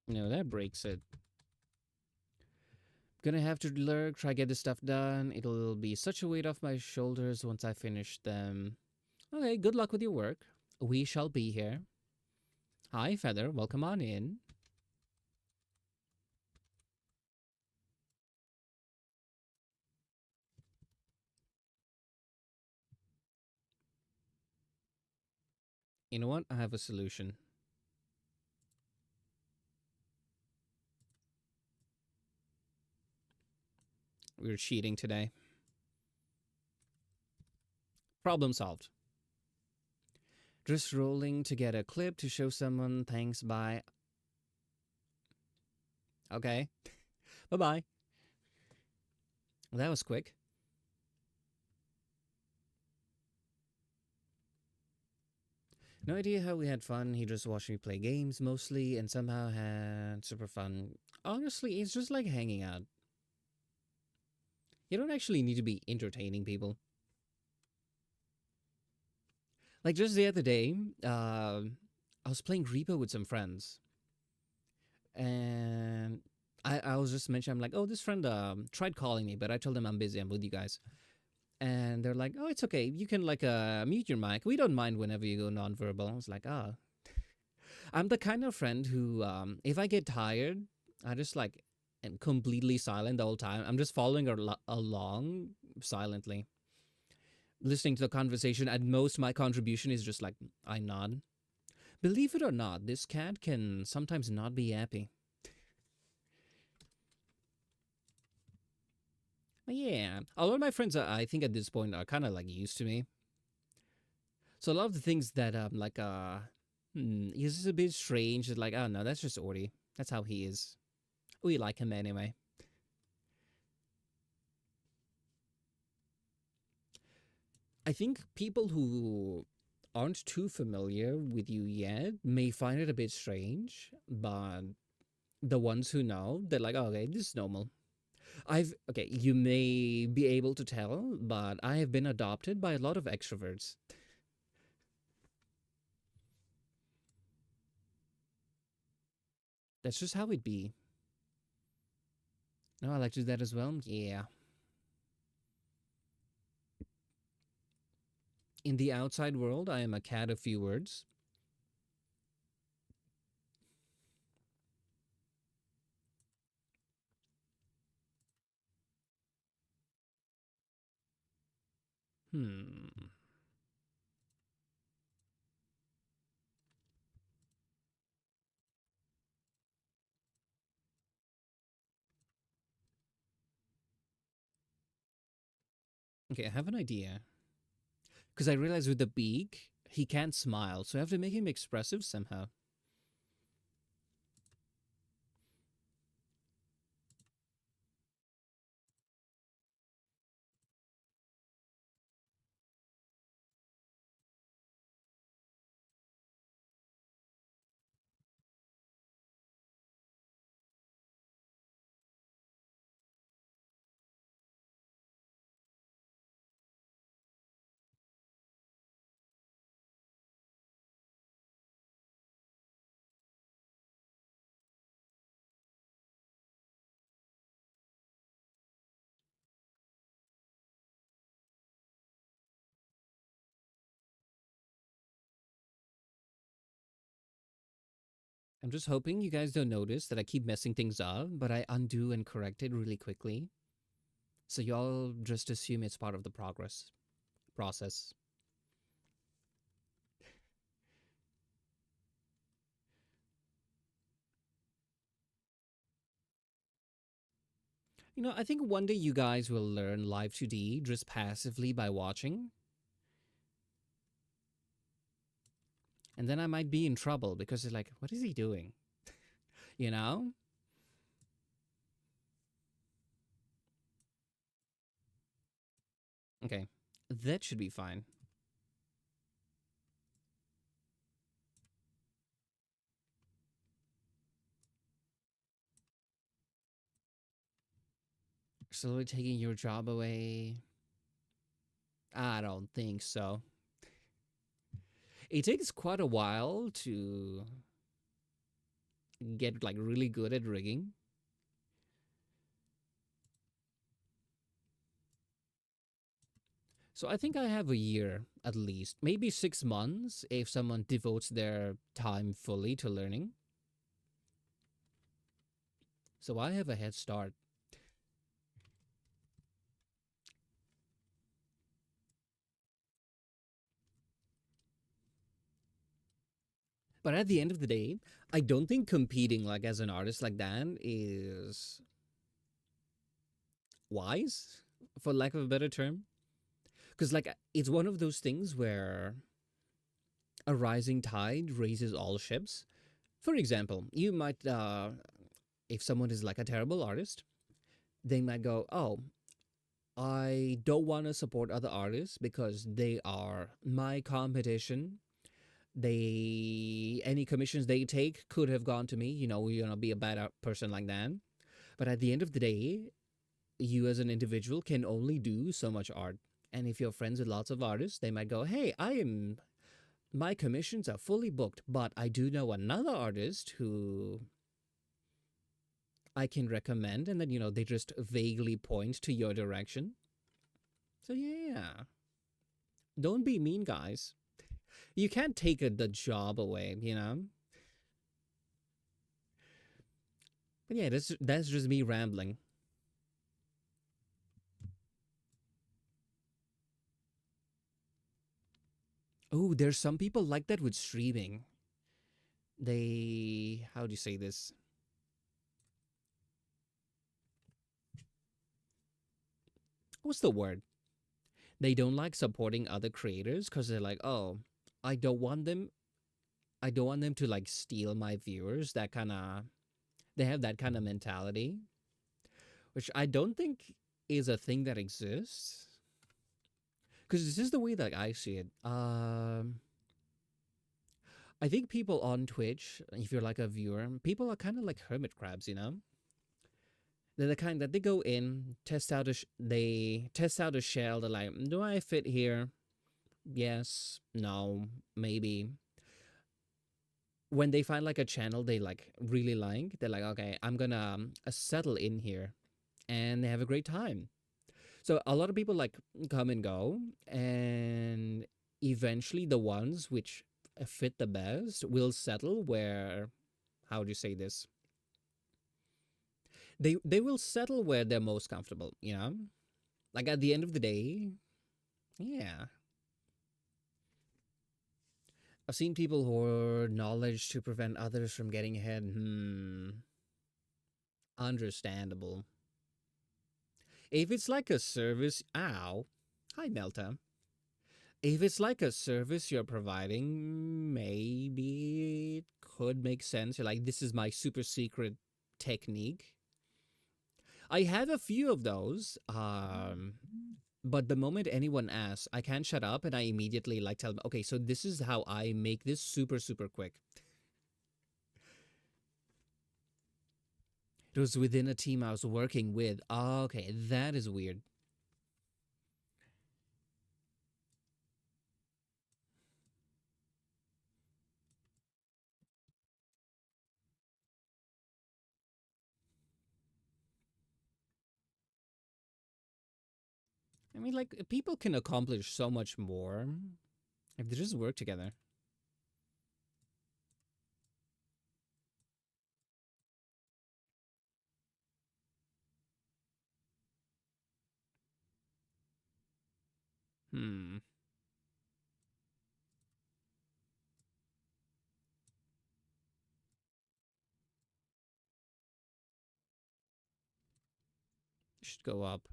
A: No, that breaks it. Gonna have to lurk, try get this stuff done. It'll be such a weight off my shoulders once I finish them. Okay, good luck with your work. We shall be here. Hi, Feather. Welcome on in. You know what? I have a solution. We're cheating today. Problem solved. Just rolling to get a clip to show someone. Thanks, bye. Okay. Bye bye. That was quick. No idea how we had fun. He just watched me play games mostly and somehow had super fun. Honestly, it's just like hanging out. You don't actually need to be entertaining people. Like just the other day, I was playing Repo with some friends, and I was just mentioning, I'm like, oh, this friend tried calling me, but I told them I'm busy. I'm with you guys, and they're like, oh, it's okay. You can like mute your mic. We don't mind whenever you go nonverbal. I was like, ah, I'm the kind of friend who, if I get tired, I just like am completely silent the whole time. I'm just following along silently, listening to the conversation. At most, my contribution is just like I nod. Believe it or not, this cat can sometimes not be happy. But yeah, a lot of my friends, I think at this point, are kind of like used to me. So a lot of the things that like is just a bit strange. It's like, oh no, that's just Ordy. That's how he is. We like him anyway. I think people who aren't too familiar with you yet may find it a bit strange, but the ones who know, they're like, oh, okay, this is normal. Okay, you may be able to tell, but I have been adopted by a lot of extroverts. That's just how it be. No, I like to do that as well. Yeah. In the outside world, I am a cat of few words. Hmm. Okay, I have an idea. Because I realize with the beak, he can't smile, so I have to make him expressive somehow. I'm just hoping you guys don't notice that I keep messing things up, but I undo and correct it really quickly. So y'all just assume it's part of the progress process. I think one day you guys will learn Live 2D just passively by watching, and then I might be in trouble because it's like, what is he doing? You know? Okay, that should be fine. Slowly taking your job away. I don't think so. It takes quite a while to get like really good at rigging. So I think I have a year at least, maybe 6 months if someone devotes their time fully to learning. So I have a head start. But at the end of the day, I don't think competing like as an artist like that is wise, for lack of a better term. Because like it's one of those things where a rising tide raises all ships. For example, you might, if someone is like a terrible artist, they might go, "Oh, I don't want to support other artists because they are my competition. They any commissions they take could have gone to me. Be a bad person like that." But at the end of the day, you as an individual can only do so much art. And if you're friends with lots of artists, they might go, "Hey, my commissions are fully booked, but I do know another artist who I can recommend," and then they just vaguely point to your direction. So yeah, don't be mean, guys. You can't take the job away. But yeah, that's just me rambling. Oh, there's some people like that with streaming. They, how do you say this? What's the word? They don't like supporting other creators because they're like, oh, I don't want them. I don't want them to like steal my viewers. That kind of, they have that kind of mentality, which I don't think is a thing that exists. Because this is the way that I see it. I think people on Twitch, if you're like a viewer, people are kind of like hermit crabs. They're the kind that they go in, they test out a shell. They're like, do I fit here? Yes, no, maybe. When they find like a channel they like really like, they're like, okay, I'm gonna settle in here, and they have a great time. So a lot of people like come and go, and eventually the ones which fit the best will settle where, how do you say this? They will settle where they're most comfortable, you know? Like at the end of the day, yeah. I've seen people hoard knowledge to prevent others from getting ahead. Understandable. If it's like a service, ow. Hi, Melta. If it's like a service you're providing, maybe it could make sense. You're like, this is my super secret technique. I have a few of those. But the moment anyone asks, I can't shut up, and I immediately like tell them, okay, so this is how I make this super, super quick. It was within a team I was working with. Okay, that is weird. I mean, like, people can accomplish so much more if they just work together. Hmm. Should go up.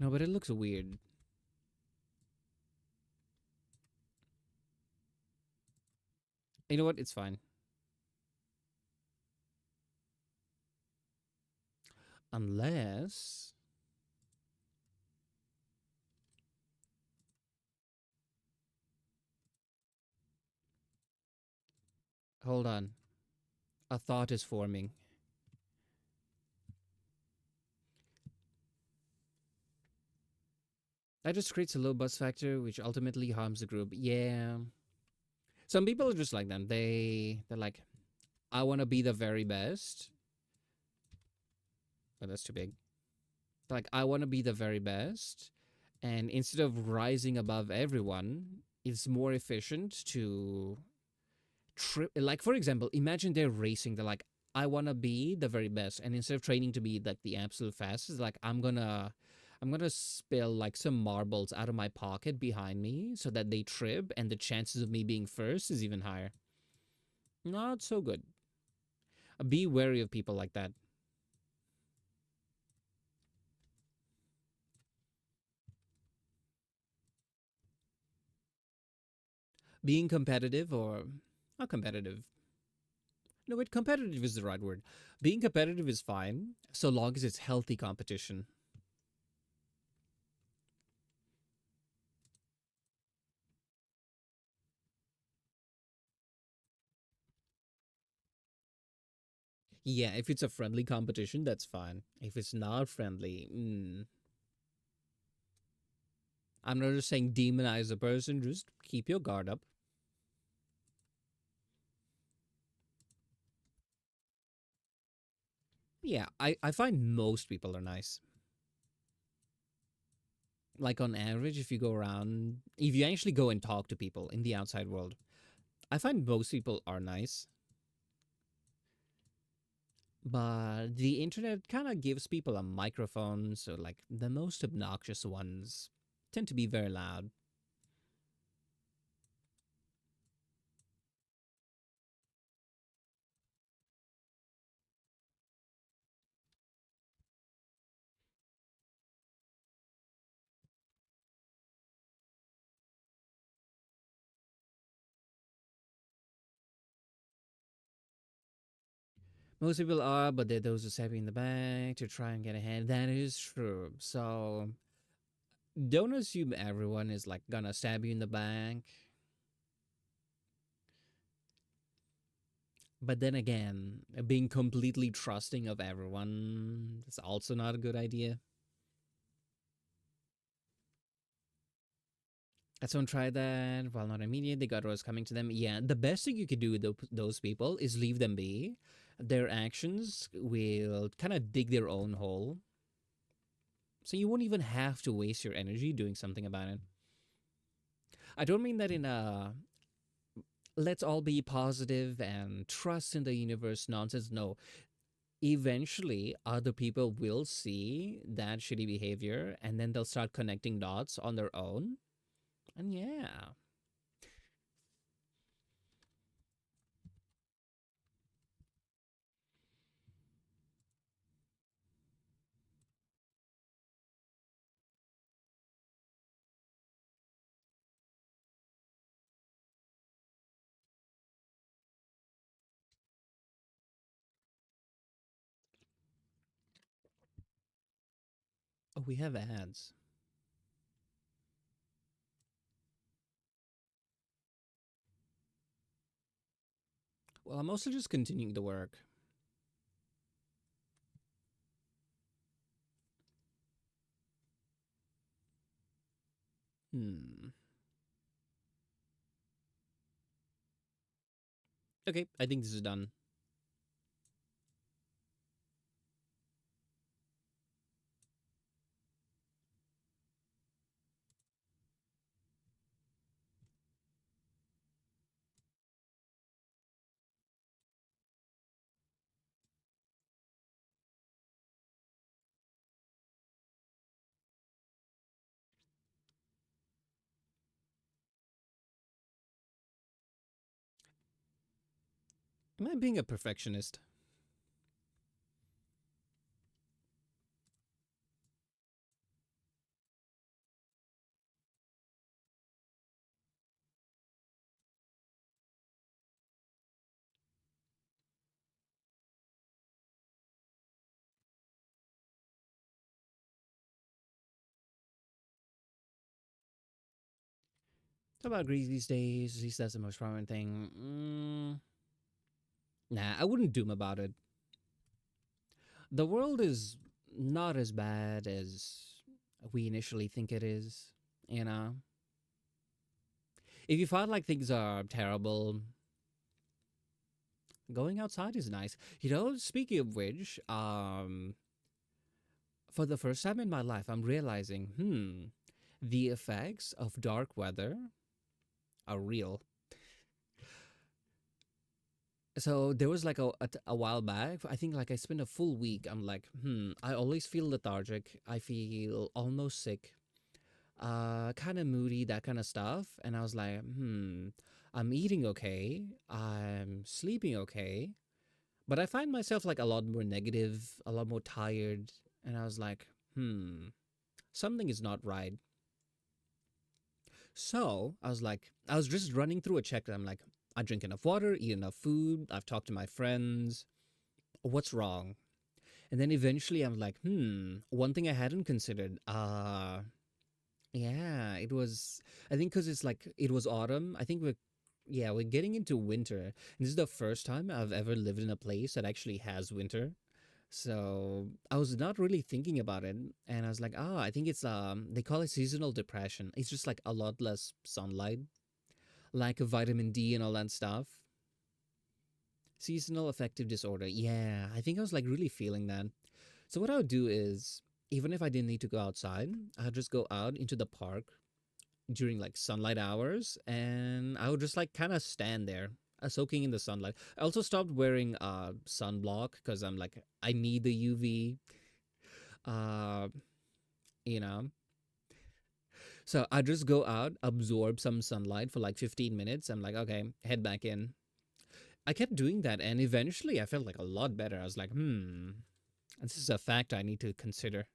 A: No, but it looks weird. You know what? It's fine. Unless. Hold on. A thought is forming. That just creates a low buzz factor, which ultimately harms the group. Yeah. Some people are just like that. They're like, I want to be the very best. But that's too big. Like, I want to be the very best, and instead of rising above everyone, it's more efficient to trip. Like, for example, imagine they're racing. They're like, I want to be the very best, and instead of training to be like the absolute fastest, like I'm gonna spill like some marbles out of my pocket behind me so that they trip, and the chances of me being first is even higher. Not so good. Be wary of people like that. Being competitive, or not competitive. No, wait, competitive is the right word. Being competitive is fine so long as it's healthy competition. Yeah, if it's a friendly competition, that's fine. If it's not friendly, I'm not just saying demonize a person, just keep your guard up. Yeah, I find most people are nice. Like on average, if you go around, if you actually go and talk to people in the outside world, I find most people are nice. But the internet kind of gives people a microphone, so like the most obnoxious ones tend to be very loud. Most people are, but there are those who stab you in the back to try and get ahead. That is true. So don't assume everyone is like gonna stab you in the back. But then again, being completely trusting of everyone is also not a good idea. Someone try that while not immediate. The God was coming to them. Yeah, the best thing you could do with those people is leave them be. Their actions will kind of dig their own hole. So you won't even have to waste your energy doing something about it. I don't mean that in a let's all be positive and trust in the universe nonsense. No, eventually other people will see that shitty behavior and then they'll start connecting dots on their own. And yeah. Oh, we have ads. Well, I'm mostly just continuing the work. Hmm. Okay, I think this is done. Am I being a perfectionist? How about agrees these days? At least that's the most prominent thing. Nah, I wouldn't doom about it. The world is not as bad as we initially think it is. You know, if you find like things are terrible, going outside is nice. Speaking of which, for the first time in my life, I'm realizing, the effects of dark weather are real. So there was like a while back, I think like I spent a full week. I'm like, I always feel lethargic. I feel almost sick, kind of moody, that kind of stuff. And I was like, I'm eating okay, I'm sleeping okay, but I find myself like a lot more negative, a lot more tired. And I was like, something is not right. So I was just running through a check. I'm like, I drink enough water, eat enough food, I've talked to my friends. What's wrong? And then eventually I'm like, one thing I hadn't considered. Yeah, it was, I think because it's like, it was autumn. I think we're getting into winter. And this is the first time I've ever lived in a place that actually has winter. So I was not really thinking about it. And I was like, I think it's, they call it seasonal depression. It's just like a lot less sunlight, lack of vitamin D and all that stuff. Seasonal affective disorder. Yeah, I think I was like really feeling that. So what I would do is, even if I didn't need to go outside, I'd just go out into the park during like sunlight hours, and I would just like kind of stand there, soaking in the sunlight. I also stopped wearing sunblock because I'm like I need the UV. Uh, you know. So I just go out, absorb some sunlight for like 15 minutes. I'm like, okay, head back in. I kept doing that, and eventually I felt like a lot better. I was like, this is a fact I need to consider.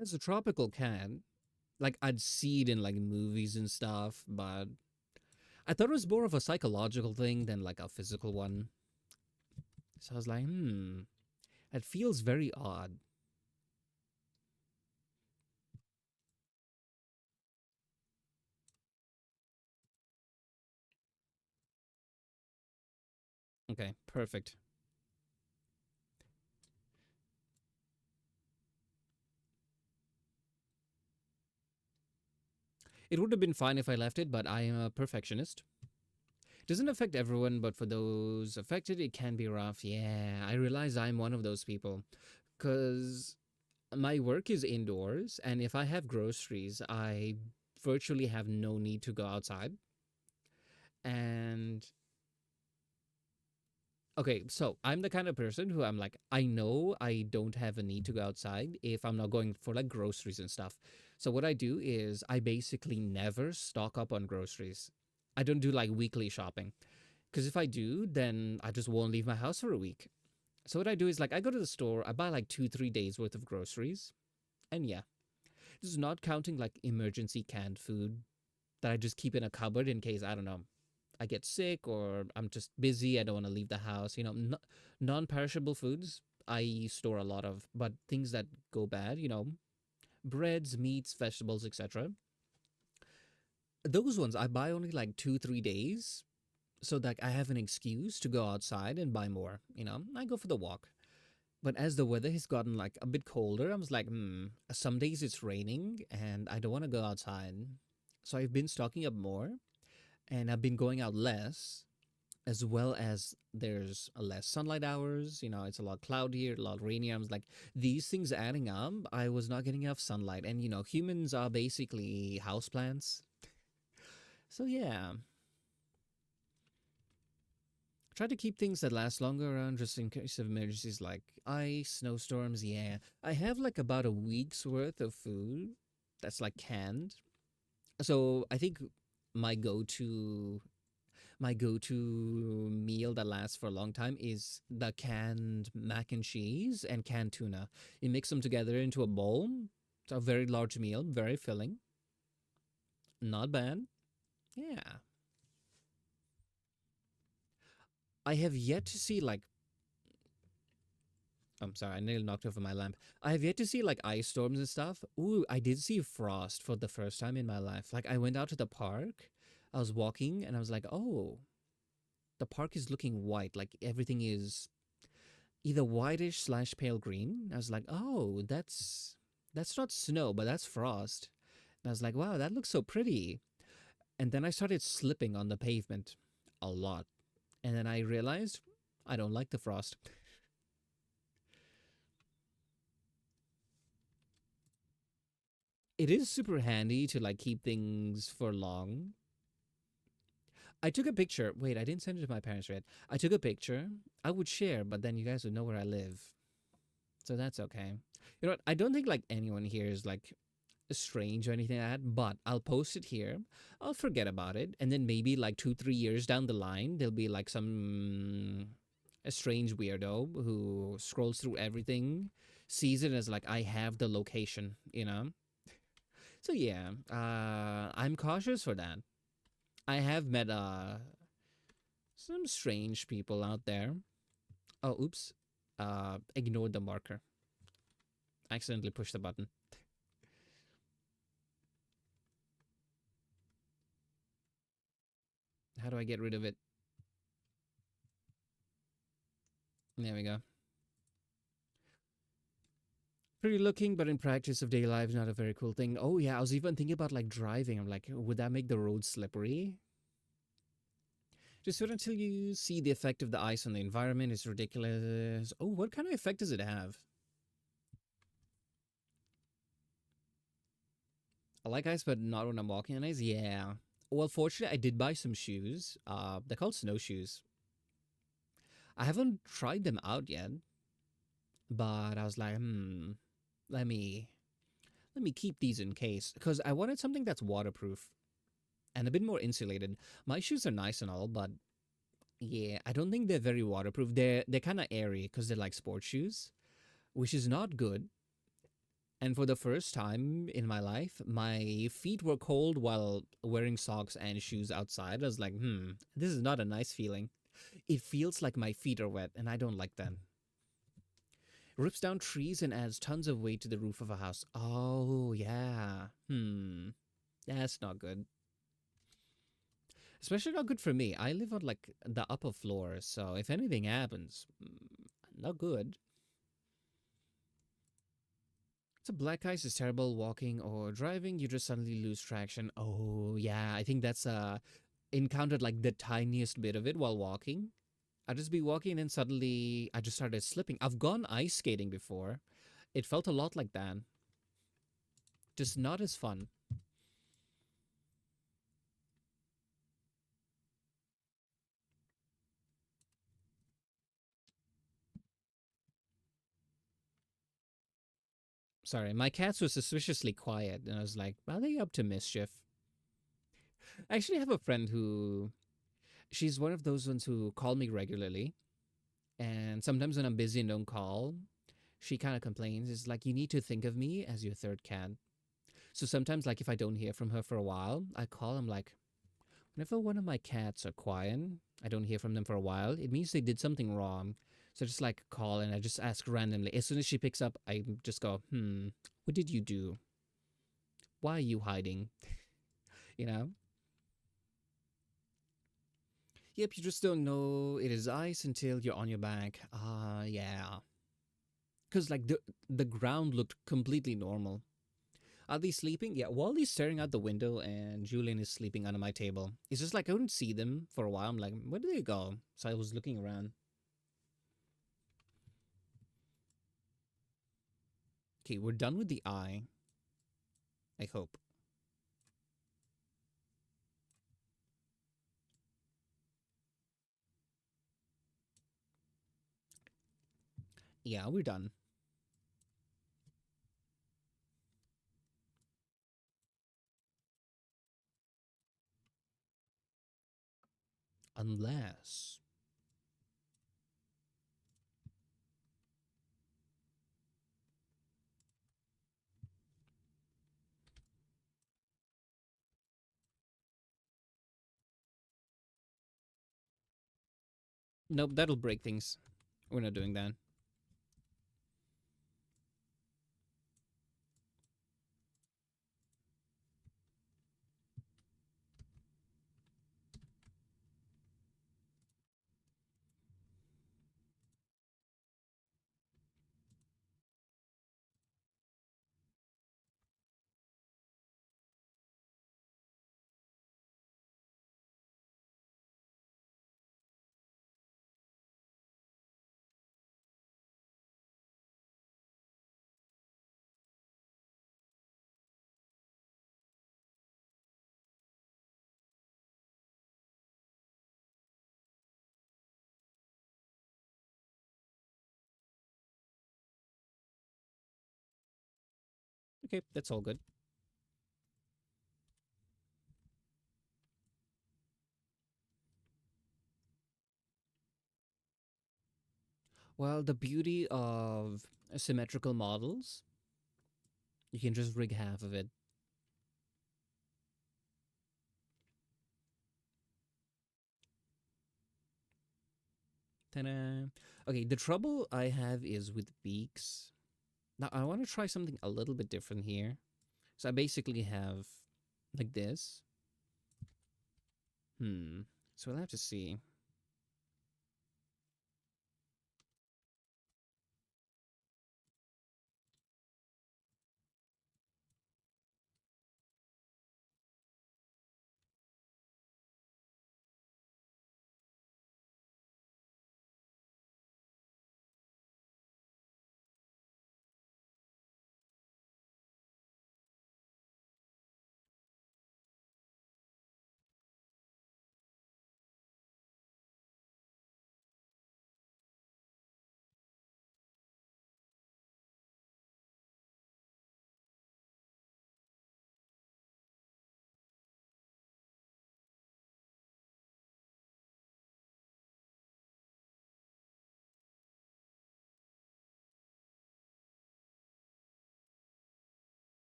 A: As a tropical cat, Like I'd see it in like movies and stuff, but I thought it was more of a psychological thing than like a physical one. So I was like, it feels very odd. Okay, perfect. It would have been fine if I left it, but I am a perfectionist. Doesn't affect everyone, but for those affected, it can be rough. Yeah, I realize I'm one of those people. Because my work is indoors, and if I have groceries, I virtually have no need to go outside. And okay, so I'm the kind of person who I'm like, I know I don't have a need to go outside if I'm not going for like groceries and stuff. So what I do is I basically never stock up on groceries. I don't do like weekly shopping because if I do, then I just won't leave my house for a week. So what I do is like I go to the store, I buy like 2 3 days worth of groceries, and yeah, this is not counting like emergency canned food that I just keep in a cupboard in case I don't know I get sick or I'm just busy. I don't want to leave the house. Non-perishable foods I store a lot of, but things that go bad, breads, meats, vegetables, etc. Those ones I buy only like 2 3 days, so that I have an excuse to go outside and buy more. I go for the walk. But as the weather has gotten like a bit colder, I was like, some days it's raining and I don't want to go outside. So I've been stocking up more and I've been going out less, as well as there's a less sunlight hours. It's a lot cloudier, a lot rainier. I was like, these things adding up, I was not getting enough sunlight. And, humans are basically houseplants. So, yeah, try to keep things that last longer around just in case of emergencies like ice, snowstorms. Yeah, I have like about a week's worth of food that's like canned. So I think my go-to my go-to meal that lasts for a long time is the canned mac and cheese and canned tuna. You mix them together into a bowl. It's a very large meal, very filling. Not bad. Yeah. I have yet to see like I'm sorry, I nearly knocked over my lamp. I have yet to see like ice storms and stuff. Ooh, I did see frost for the first time in my life. Like I went out to the park, I was walking and I was like, "Oh, the park is looking white. Like everything is either whitish slash pale green." I was like, "Oh, that's not snow, but that's frost." And I was like, "Wow, that looks so pretty." And then I started slipping on the pavement a lot. And then I realized I don't like the frost. It is super handy to like keep things for long. I took a picture. Wait, I didn't send it to my parents yet. I took a picture. I would share, but then you guys would know where I live. So that's okay. You know what? I don't think like anyone here is like strange or anything like that, but I'll post it here. I'll forget about it. And then maybe like 2 3 years down the line, there'll be like some a strange weirdo who scrolls through everything, sees it as like I have the location. So yeah, I'm cautious for that. I have met some strange people out there. Oh, oops. Ignored the marker. Accidentally pushed the button. How do I get rid of it? There we go. Pretty looking, but in practice of daily life, not a very cool thing. Oh yeah, I was even thinking about like driving. I'm like, would that make the road slippery? Just wait until you see the effect of the ice on the environment. It's ridiculous. Oh, what kind of effect does it have? I like ice, but not when I'm walking on ice. Yeah. Well, fortunately, I did buy some shoes. They're called snowshoes. I haven't tried them out yet, but I was like, let me let me keep these in case because I wanted something that's waterproof and a bit more insulated. My shoes are nice and all, but yeah, I don't think they're very waterproof. They're kind of airy because they're like sports shoes, which is not good. And for the first time in my life, my feet were cold while wearing socks and shoes outside. I was like, this is not a nice feeling. It feels like my feet are wet, and I don't like that. Rips down trees and adds tons of weight to the roof of a house. Oh, yeah. That's not good. Especially not good for me. I live on like the upper floor, so if anything happens, not good. So black ice is terrible walking or driving. You just suddenly lose traction. Oh yeah, I think that's encountered like the tiniest bit of it while walking. I'd just be walking and then suddenly I just started slipping. I've gone ice skating before. It felt a lot like that. Just not as fun. Sorry, my cats were suspiciously quiet, and I was like, are they up to mischief? I actually have a friend who she's one of those ones who call me regularly, and sometimes when I'm busy and don't call, she kind of complains. It's like you need to think of me as your third cat. So sometimes, like if I don't hear from her for a while, I call. I'm like, whenever one of my cats are quiet, I don't hear from them for a while. It means they did something wrong. So I just like call and I just ask randomly. As soon as she picks up, I just go, what did you do? Why are you hiding? You know? Yep, you just don't know it is ice until you're on your back. Yeah. Because like the ground looked completely normal. Are they sleeping? Yeah, Wally's staring out the window and Julian is sleeping under my table. It's just like I couldn't see them for a while. I'm like, where do they go? So I was looking around. Okay, we're done with the eye. I hope. Yeah, we're done. Unless. Nope, that'll break things. We're not doing that. Okay, that's all good. Well, the beauty of symmetrical models, you can just rig half of it. Ta-da. Okay, the trouble I have is with beaks. Now, I want to try something a little bit different here. So I basically have like this. So we'll have to see.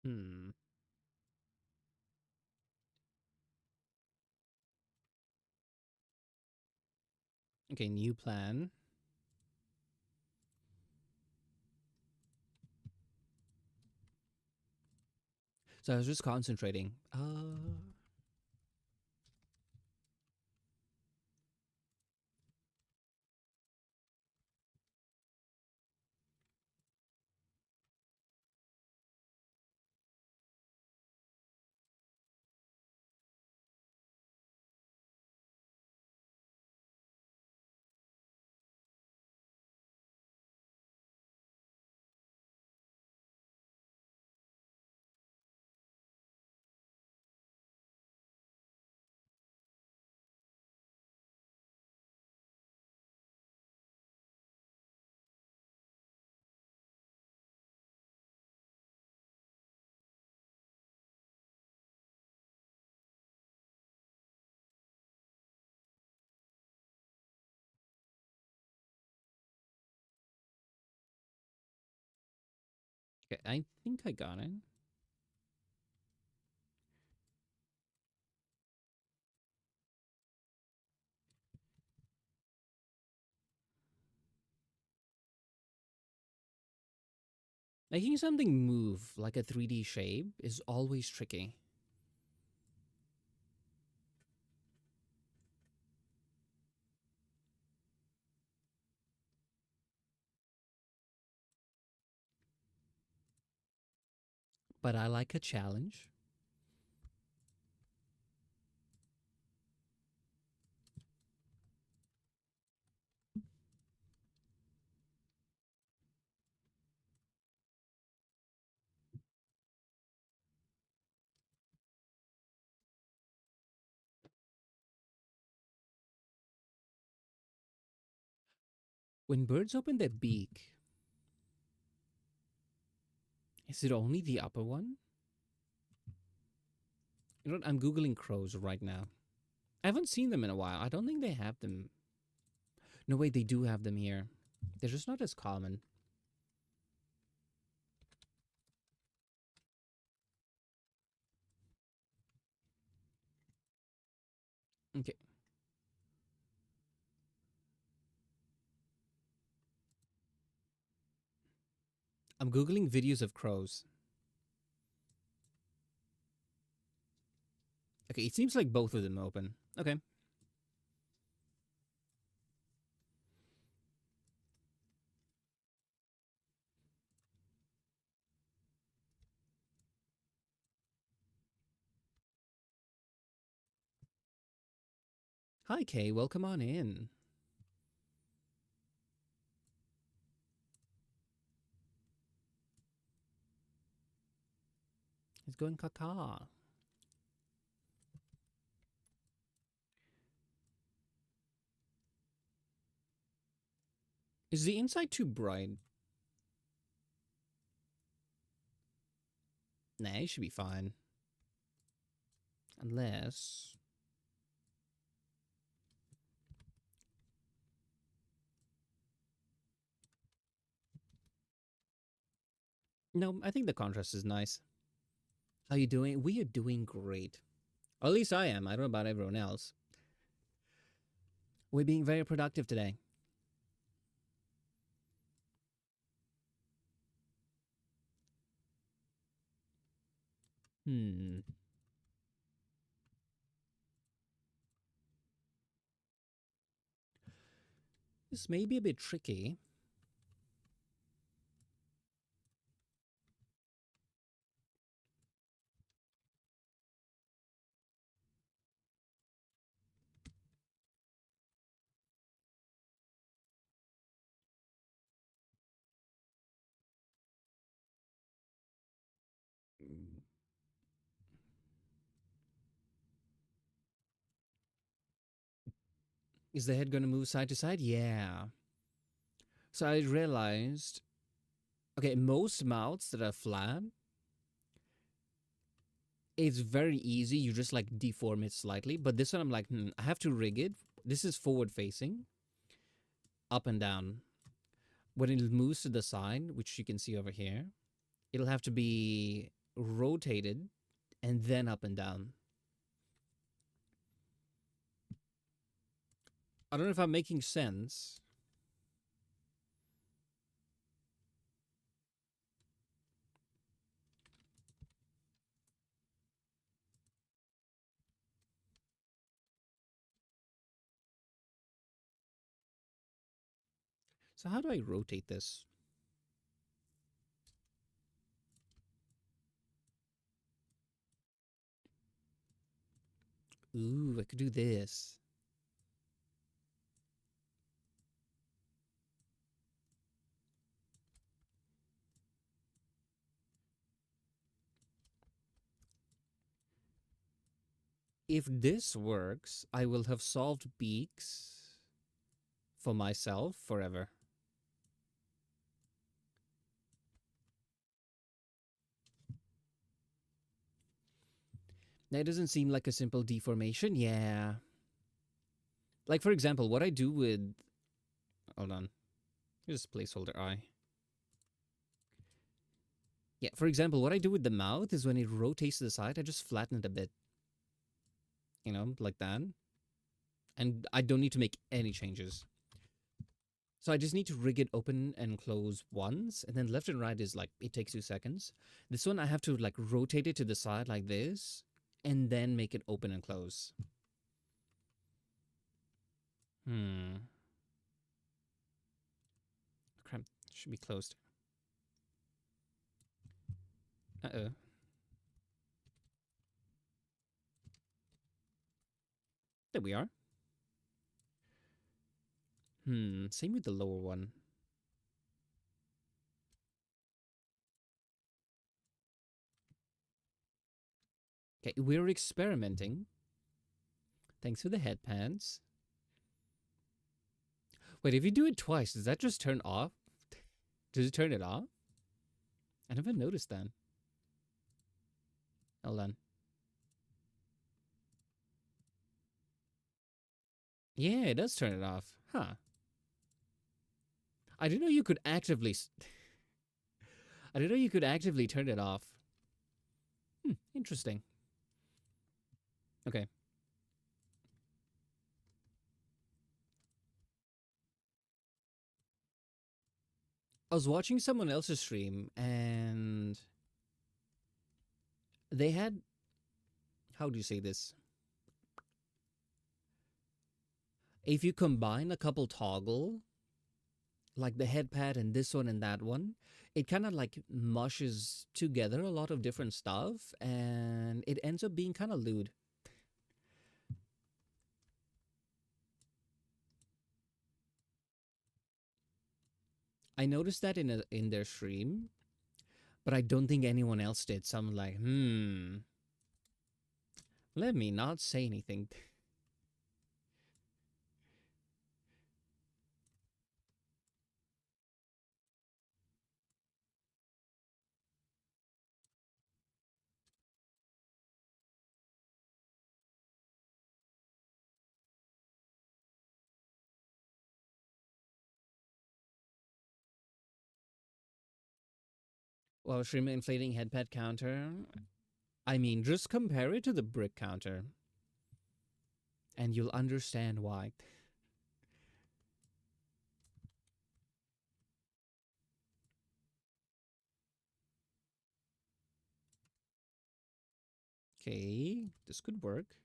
A: Hmm. Okay, new plan. So I was just concentrating. Okay, I think I got it. Making something move like a 3D shape is always tricky. But I like a challenge. When birds open their beak, is it only the upper one? You know what? I'm Googling crows right now. I haven't seen them in a while. I don't think they have them. No, wait, they do have them here. They're just not as common. Okay, I'm Googling videos of crows. Okay, it seems like both of them open. Okay. Hi, Kay. Welcome on in. It's going caca. Is the inside too bright? Nah, it should be fine. Unless... No, I think the contrast is nice. How you doing? We are doing great. Or at least I am. I don't know about everyone else. We're being very productive today. Hmm. This may be a bit tricky. Is the head going to move side to side? Yeah. So I realized, okay, most mouths that are flat, it's very easy. You just like deform it slightly. But this one, I'm like, I have to rig it. This is forward facing, up and down. When it moves to the side, which you can see over here, it'll have to be rotated and then up and down. I don't know if I'm making sense. So how do I rotate this? Ooh, I could do this. If this works, I will have solved beaks for myself forever. That doesn't seem like a simple deformation. Yeah. Like, for example, what I do with. Hold on. Here's placeholder I. Yeah, for example, what I do with the mouth is when it rotates to the side, I just flatten it a bit. Like that. And I don't need to make any changes. So I just need to rig it open and close once, and then left and right is like, it takes 2 seconds. This one I have to like rotate it to the side like this, and then make it open and close. Crap, should be closed. Uh-oh. There we are. Same with the lower one. Okay, we're experimenting. Thanks for the headpans. Wait, if you do it twice, does that just turn off? Does it turn it off? I never noticed that. Hold on. Yeah, it does turn it off. Huh. I didn't know you could actively. I didn't know you could actively turn it off. Interesting. Okay. I was watching someone else's stream and they had. How do you say this? If you combine a couple toggle, like the head pad and this one and that one, it kind of like mushes together a lot of different stuff and it ends up being kind of lewd. I noticed that in their stream, but I don't think anyone else did. So I'm like, let me not say anything. Well, stream inflating head pad counter. I mean, just compare it to the brick counter, and you'll understand why. Okay, this could work.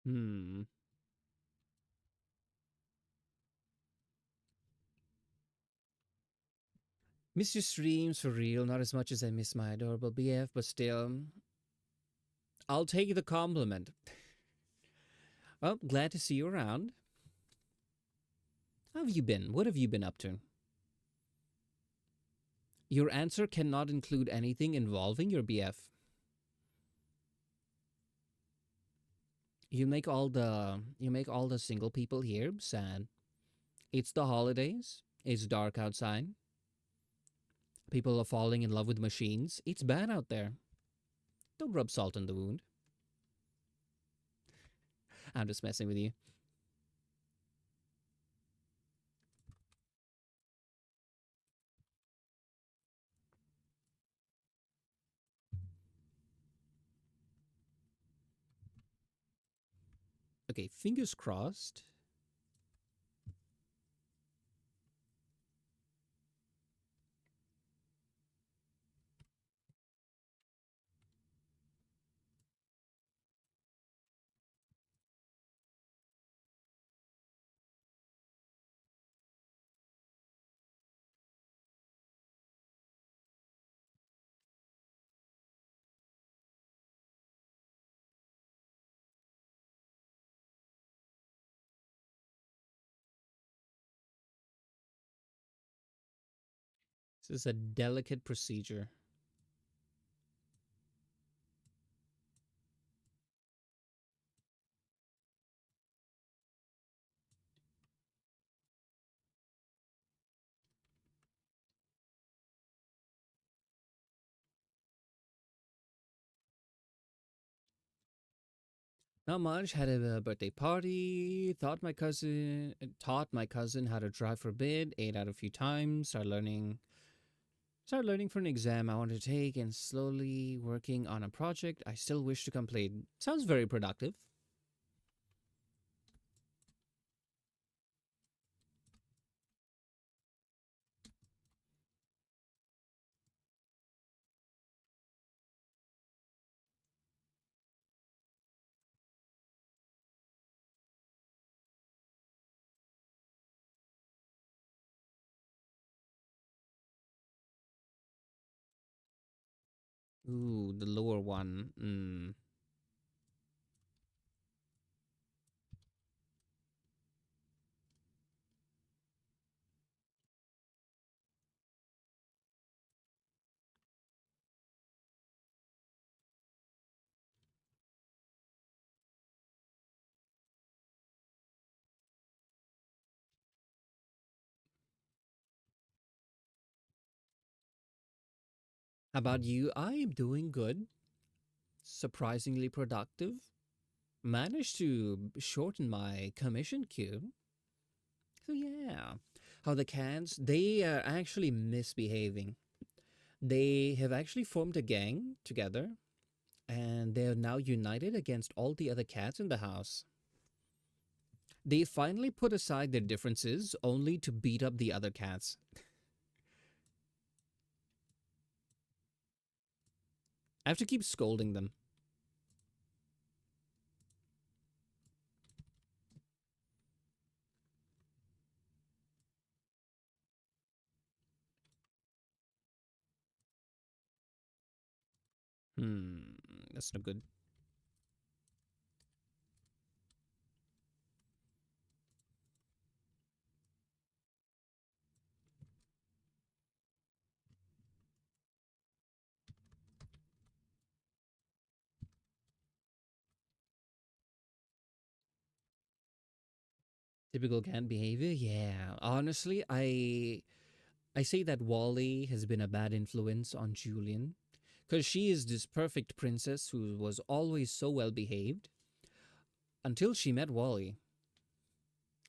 A: Hmm. Miss your streams for real, not as much as I miss my adorable BF, but still, I'll take the compliment. Well, glad to see you around. How have you been? What have you been up to? Your answer cannot include anything involving your BF. You make all the single people here sad. It's the holidays. It's dark outside. People are falling in love with machines. It's bad out there. Don't rub salt in the wound. I'm just messing with you. Okay, fingers crossed. This is a delicate procedure. Not much. Had a birthday party. Taught my cousin how to drive for a bit. Ate out a few times. Started learning for an exam I wanted to take, and slowly working on a project I still wish to complete. Sounds very productive. Ooh, the lower one. How about you? I am doing good. Surprisingly productive. Managed to shorten my commission queue. So yeah, how the cats they are actually misbehaving. They have actually formed a gang together, and they are now united against all the other cats in the house. They finally put aside their differences only to beat up the other cats. I have to keep scolding them. Hmm, that's not good. Typical cat behavior. Yeah, honestly, I say that Wally has been a bad influence on Julian because she is this perfect princess who was always so well behaved until she met Wally.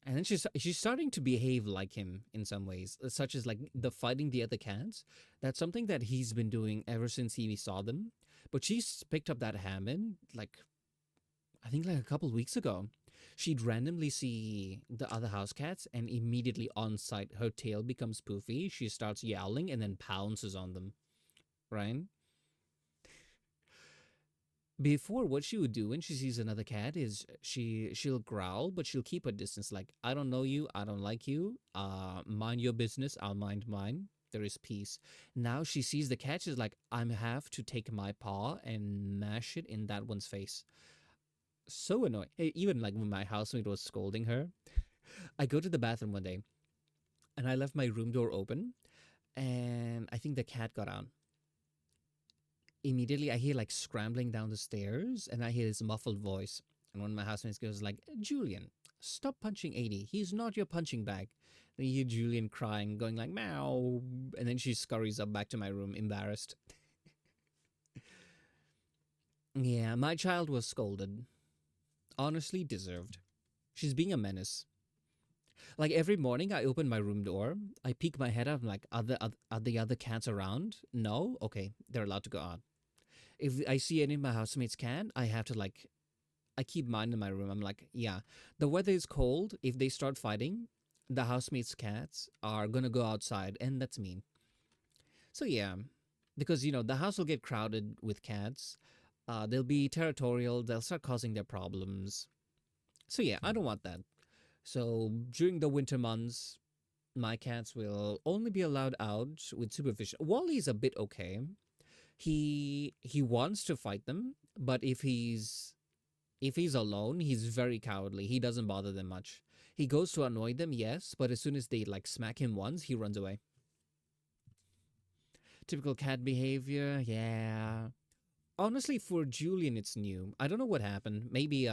A: And then she's starting to behave like him in some ways, such as like the fighting the other cats. That's something that he's been doing ever since he saw them. But she's picked up that habit, like I think like a couple weeks ago. She'd randomly see the other house cats, and immediately on sight, her tail becomes poofy. She starts yowling and then pounces on them. Right? Before, what she would do when she sees another cat is she'll growl, but she'll keep her distance. Like, I don't know you, I don't like you. Mind your business, I'll mind mine. There is peace. Now she sees the cat, she's like, I have to take my paw and mash it in that one's face. So annoying. Even like when my housemate was scolding her, I go to the bathroom one day and I left my room door open, and I think the cat got out. Immediately, I hear like scrambling down the stairs, and I hear this muffled voice. And one of my housemates goes like, "Julian, stop punching 80. He's not your punching bag." And you hear Julian crying, going like, "Meow," and then she scurries up back to my room, embarrassed. Yeah, my child was scolded. Honestly, deserved. She's being a menace. Like every morning, I open my room door. I peek my head up. I'm like, are the other cats around? No. Okay, they're allowed to go out. If I see any of my housemates cat, I have to like. I keep mine in my room. I'm like, yeah, the weather is cold. If they start fighting, the housemates' cats are gonna go outside, and that's mean. So yeah, because the house will get crowded with cats. They'll be territorial. They'll start causing their problems. So yeah, I don't want that. So during the winter months, my cats will only be allowed out with supervision. Wally's a bit okay. He wants to fight them, but if he's alone, he's very cowardly. He doesn't bother them much. He goes to annoy them, yes, but as soon as they like smack him once, he runs away. Typical cat behavior, yeah. Honestly, for Julian, it's new. I don't know what happened. Maybe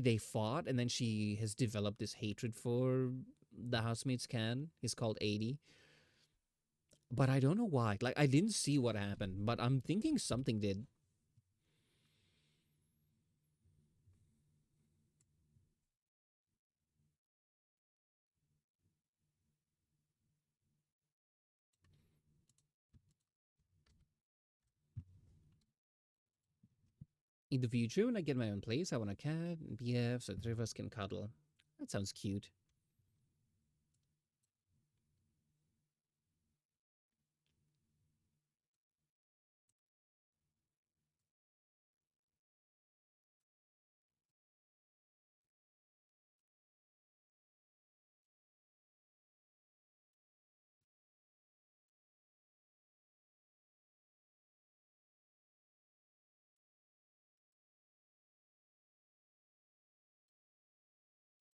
A: they fought, and then she has developed this hatred for the housemate's can. He's called 80. But I don't know why. Like, I didn't see what happened, but I'm thinking something did. In the future, when I get my own place, I want a cat and BF so the three of us can cuddle. That sounds cute.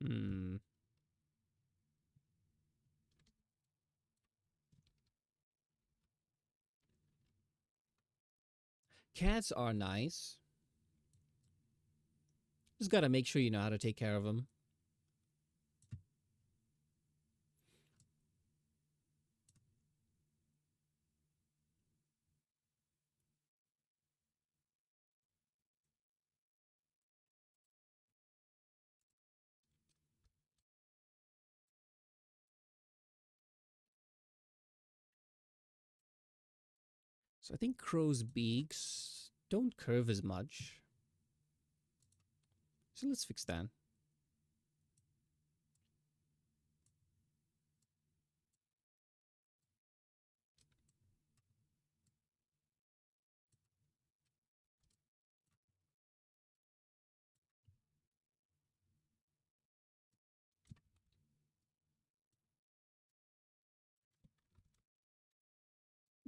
A: Hmm. Cats are nice. Just gotta make sure you know how to take care of them. So I think crows' beaks don't curve as much. So let's fix that.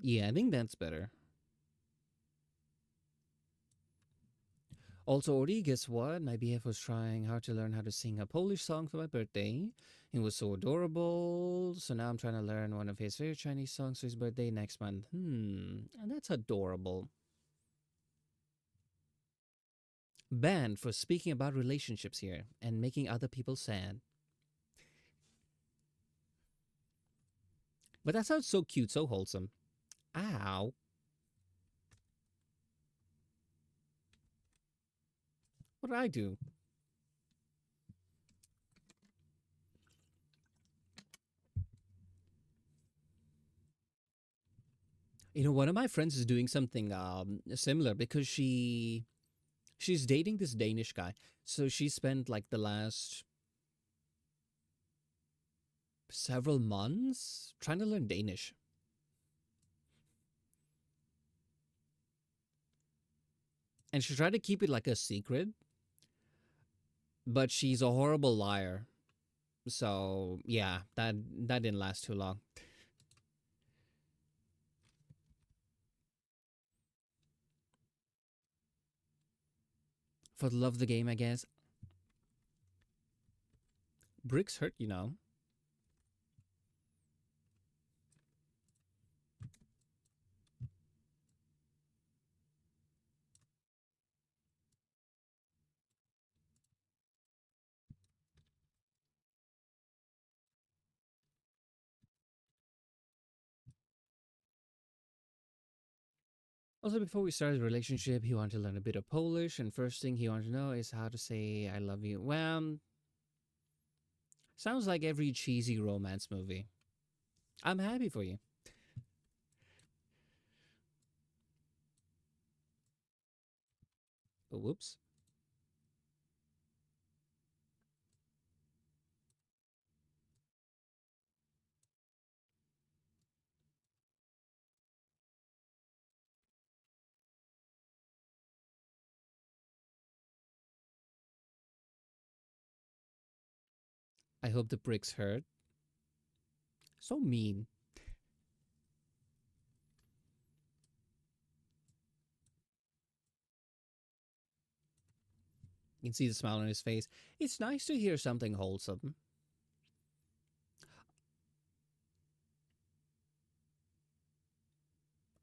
A: Yeah, I think that's better. Also, Ori, guess what? My BF was trying hard to learn how to sing a Polish song for my birthday. It was so adorable. So now I'm trying to learn one of his favorite Chinese songs for his birthday next month. And that's adorable. Banned for speaking about relationships here and making other people sad. But that sounds so cute, so wholesome. Ow. What did I do? One of my friends is doing something similar because she's dating this Danish guy. So she spent like the last several months trying to learn Danish. And she tried to keep it like a secret, but she's a horrible liar. So yeah, that didn't last too long. For the love of the game, I guess. Bricks hurt. Also, before we started the relationship, he wanted to learn a bit of Polish, and first thing he wanted to know is how to say "I love you." Well, sounds like every cheesy romance movie. I'm happy for you. Oh, whoops. I hope the bricks hurt. So mean. You can see the smile on his face. It's nice to hear something wholesome.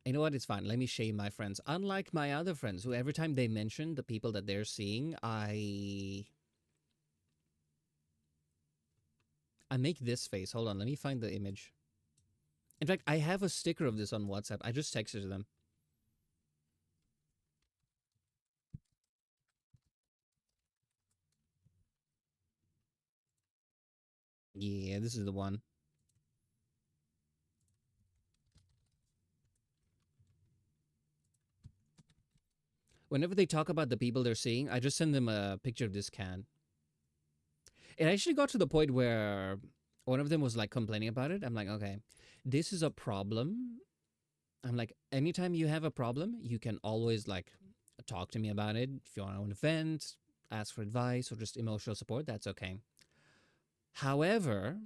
A: You know what? It's fine. Let me shame my friends. Unlike my other friends, who every time they mention the people that they're seeing, I make this face. Hold on, let me find the image. In fact, I have a sticker of this on WhatsApp. I just texted them. Yeah, this is the one. Whenever they talk about the people they're seeing, I just send them a picture of this can. It actually got to the point where one of them was like complaining about it. I'm like, okay, this is a problem. I'm like, anytime you have a problem, you can always like talk to me about it. If you want to vent, ask for advice, or just emotional support, that's okay. However,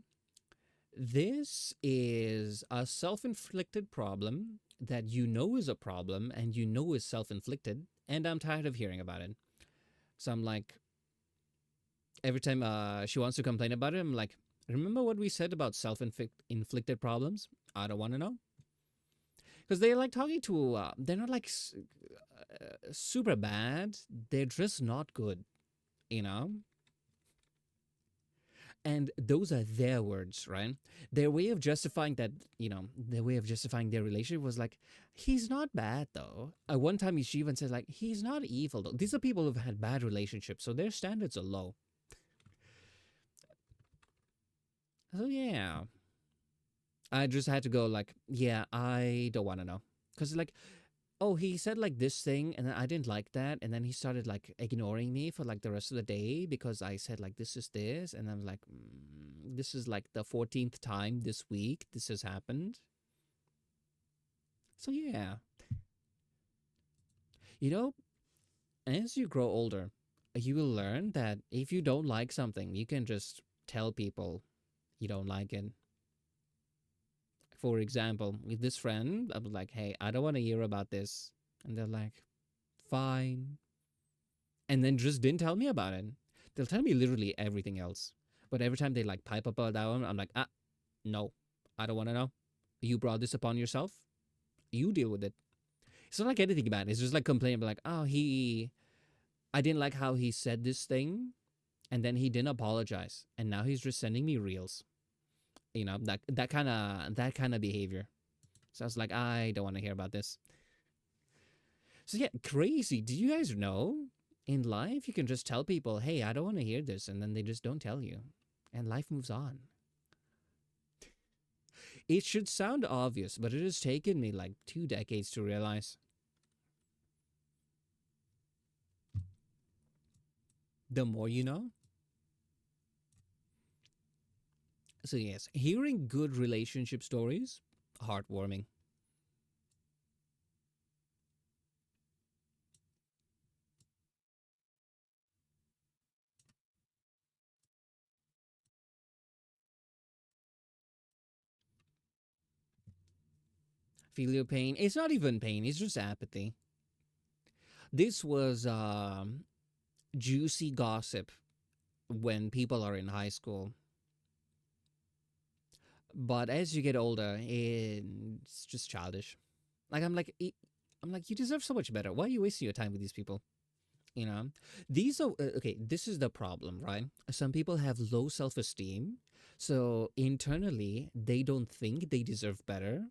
A: this is a self inflicted problem that you know is a problem and you know is self inflicted, and I'm tired of hearing about it. So I'm like, every time she wants to complain about it, I'm like, remember what we said about self inflicted problems? I don't want to know. Because they're like talking to, they're not like super bad, they're just not good, you know? And those are their words, right? Their way of justifying that, their way of justifying their relationship was like, he's not bad though. One time she even says like, he's not evil though. These are people who've had bad relationships, so their standards are low. So yeah, I just had to go like, yeah, I don't want to know. Because like, oh, he said like this thing and then I didn't like that. And then he started like ignoring me for like the rest of the day because I said like, this is this. And I'm like, this is like the 14th time this week this has happened. So yeah, you know, as you grow older, you will learn that if you don't like something, you can just tell people you don't like it. For example, with this friend, I was like, hey, I don't want to hear about this. And they're like, fine. And then just didn't tell me about it. They'll tell me literally everything else. But every time they like pipe up that one, I'm like, no, I don't want to know. You brought this upon yourself. You deal with it. It's not like anything bad. It's just like complaining, like, oh, I didn't like how he said this thing, and then he didn't apologize, and now he's just sending me reels. That kind of behavior. So I was like, I don't want to hear about this. So yeah, crazy. Do you guys know in life you can just tell people, hey, I don't want to hear this, and then they just don't tell you, and life moves on. It should sound obvious, but it has taken me like 2 decades to realize. The more you know. So yes, hearing good relationship stories, heartwarming. Feel your pain. It's not even pain, it's just apathy. This was juicy gossip when people are in high school. But as you get older, it's just childish. Like I'm like, you deserve so much better. Why are you wasting your time with these people? You know, these are okay. This is the problem, right? Some people have low self esteem, so internally they don't think they deserve better.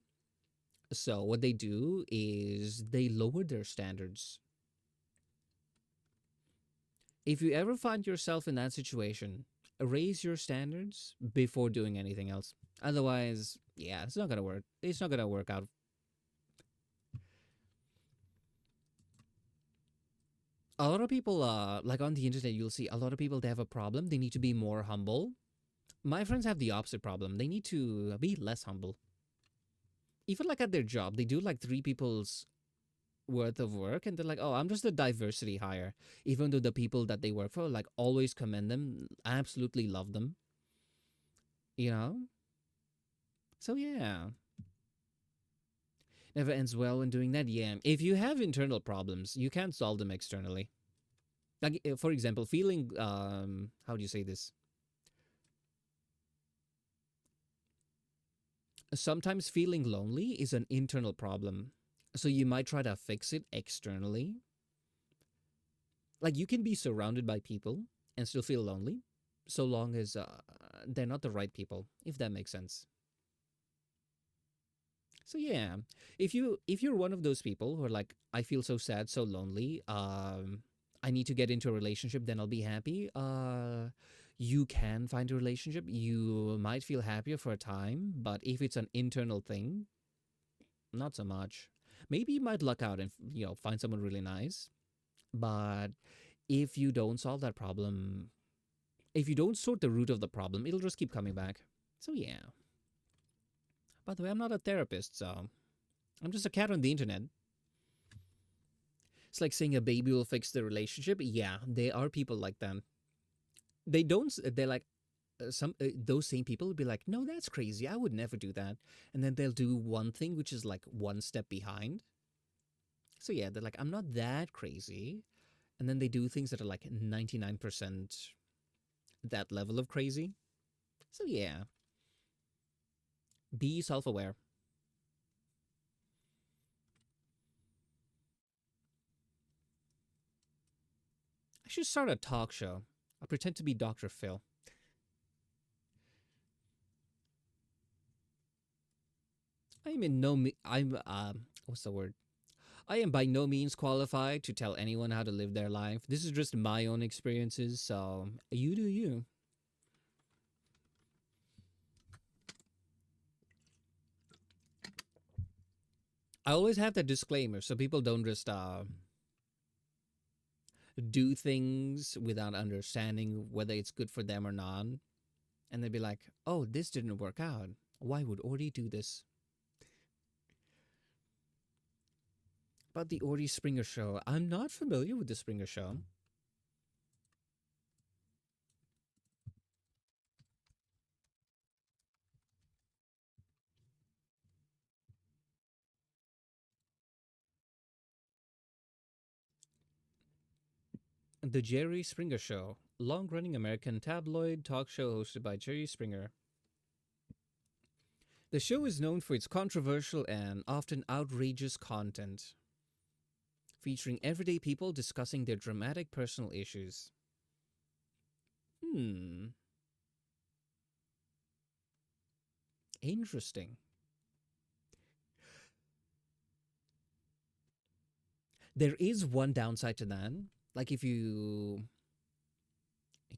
A: So what they do is they lower their standards. If you ever find yourself in that situation, raise your standards before doing anything else. Otherwise, yeah, it's not gonna work. It's not gonna work out. A lot of people, like on the internet, you'll see a lot of people. They have a problem. They need to be more humble. My friends have the opposite problem. They need to be less humble. Even like at their job, they do like three people's worth of work, and they're like, "Oh, I'm just a diversity hire." Even though the people that they work for, like, always commend them, absolutely love them. You know. So yeah, never ends well when doing that. Yeah, if you have internal problems, you can't solve them externally. Like, for example, feeling how do you say this? Sometimes feeling lonely is an internal problem. So you might try to fix it externally. Like, you can be surrounded by people and still feel lonely, so long as they're not the right people, if that makes sense. So yeah, if you're one of those people who are like, I feel so sad, so lonely, I need to get into a relationship, then I'll be happy. You can find a relationship. You might feel happier for a time, but if it's an internal thing, not so much. Maybe you might luck out and find someone really nice, but if you don't solve that problem, if you don't sort the root of the problem, it'll just keep coming back. So yeah. By the way, I'm not a therapist, so I'm just a cat on the internet. It's like saying a baby will fix the relationship. Yeah, there are people like that. They don't. They're like some those same people will be like, "No, that's crazy. I would never do that." And then they'll do one thing which is like one step behind. So yeah, they're like, "I'm not that crazy," and then they do things that are like 99% that level of crazy. So yeah, be self-aware. I should start a talk show. I'll pretend to be Dr. Phil. I'm in no me- I'm what's the word? I am by no means qualified to tell anyone how to live their life. This is just my own experiences, so you do you. I always have that disclaimer so people don't just do things without understanding whether it's good for them or not. And they'd be like, "Oh, this didn't work out. Why would Ordi do this?" About the Ordi Springer show, I'm not familiar with the Springer show. The Jerry Springer Show, long running American tabloid talk show hosted by Jerry Springer. The show is known for its controversial and often outrageous content, featuring everyday people discussing their dramatic personal issues. Hmm, interesting. There is one downside to that. Like, if you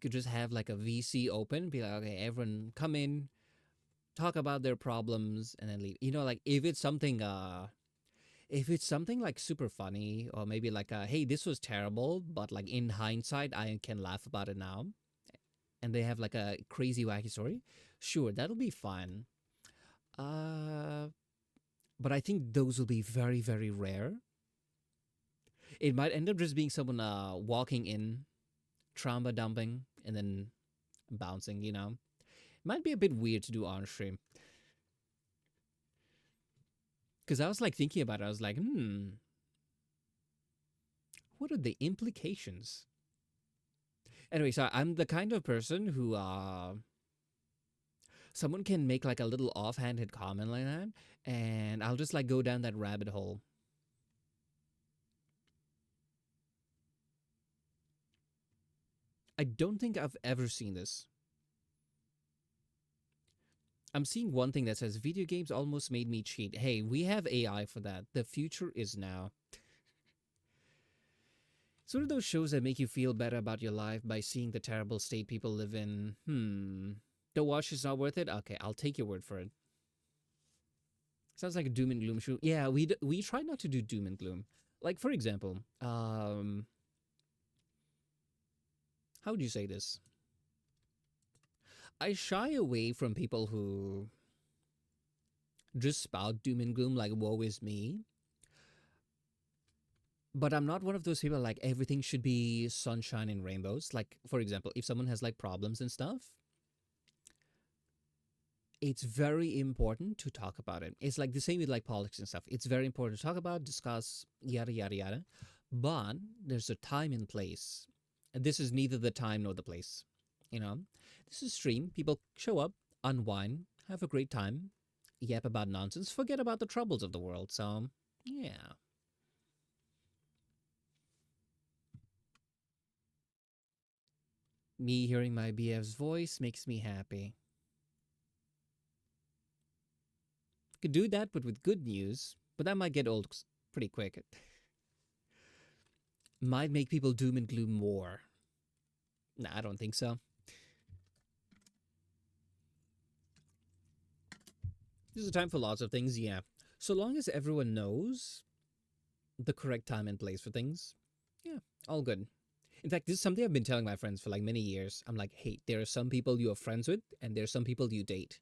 A: could just have like a VC open, be like, okay, everyone come in, talk about their problems, and then leave. Like, if it's something like super funny, or maybe like, hey, this was terrible, but like in hindsight, I can laugh about it now, and they have like a crazy wacky story, sure, that'll be fun. Uh, but I think those will be very, very rare. It might end up just being someone walking in, trauma dumping, and then bouncing. Might be a bit weird to do on stream. Because I was like thinking about it, I was like, what are the implications? Anyway, so I'm the kind of person who someone can make like a little offhanded comment like that, and I'll just like go down that rabbit hole. I don't think I've ever seen this. I'm seeing one thing that says video games almost made me cheat. Hey, we have AI for that. The future is now. It's one of those shows that make you feel better about your life by seeing the terrible state people live in. The watch is not worth it? Okay, I'll take your word for it. Sounds like a doom and gloom show. Yeah, we try not to do doom and gloom. Like, for example, how would you say this? I shy away from people who just spout doom and gloom like woe is me. But I'm not one of those people like everything should be sunshine and rainbows. Like, for example, if someone has like problems and stuff, it's very important to talk about it. It's like the same with like politics and stuff. It's very important to talk about, discuss, yada, yada, yada. But there's a time and place. And this is neither the time nor the place. You know, this is stream. People show up, unwind, have a great time, yap about nonsense, forget about the troubles of the world. So, yeah. Me hearing my BF's voice makes me happy. Could do that, but with good news. But that might get old pretty quick. Might make people doom and gloom more. Nah, I don't think so. This is a time for lots of things, yeah. So long as everyone knows the correct time and place for things, yeah, all good. In fact, this is something I've been telling my friends for like many years. I'm like, hey, there are some people you are friends with, and there are some people you date.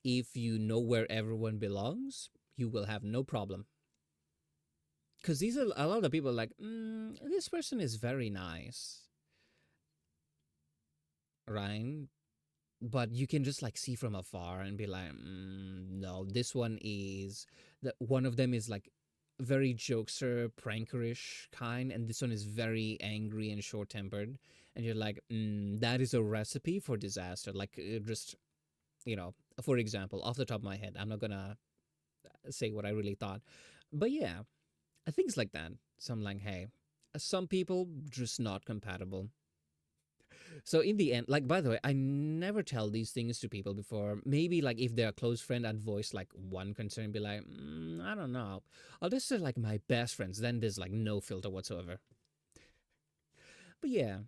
A: If you know where everyone belongs, you will have no problem. Because these are a lot of people like, this person is very nice, right? But you can just like see from afar and be like, no, this one is one of them is like very jokester, prankerish kind, and this one is very angry and short tempered. And you're like, that is a recipe for disaster. Like, just, for example, off the top of my head, I'm not gonna say what I really thought, but yeah, things like that. So I'm like, hey, some people just not compatible. So in the end, like, by the way, I never tell these things to people before. Maybe like if they're a close friend, I'd voice like one concern, be like, I don't know. I'll just say like my best friends. Then there's like no filter whatsoever. But yeah,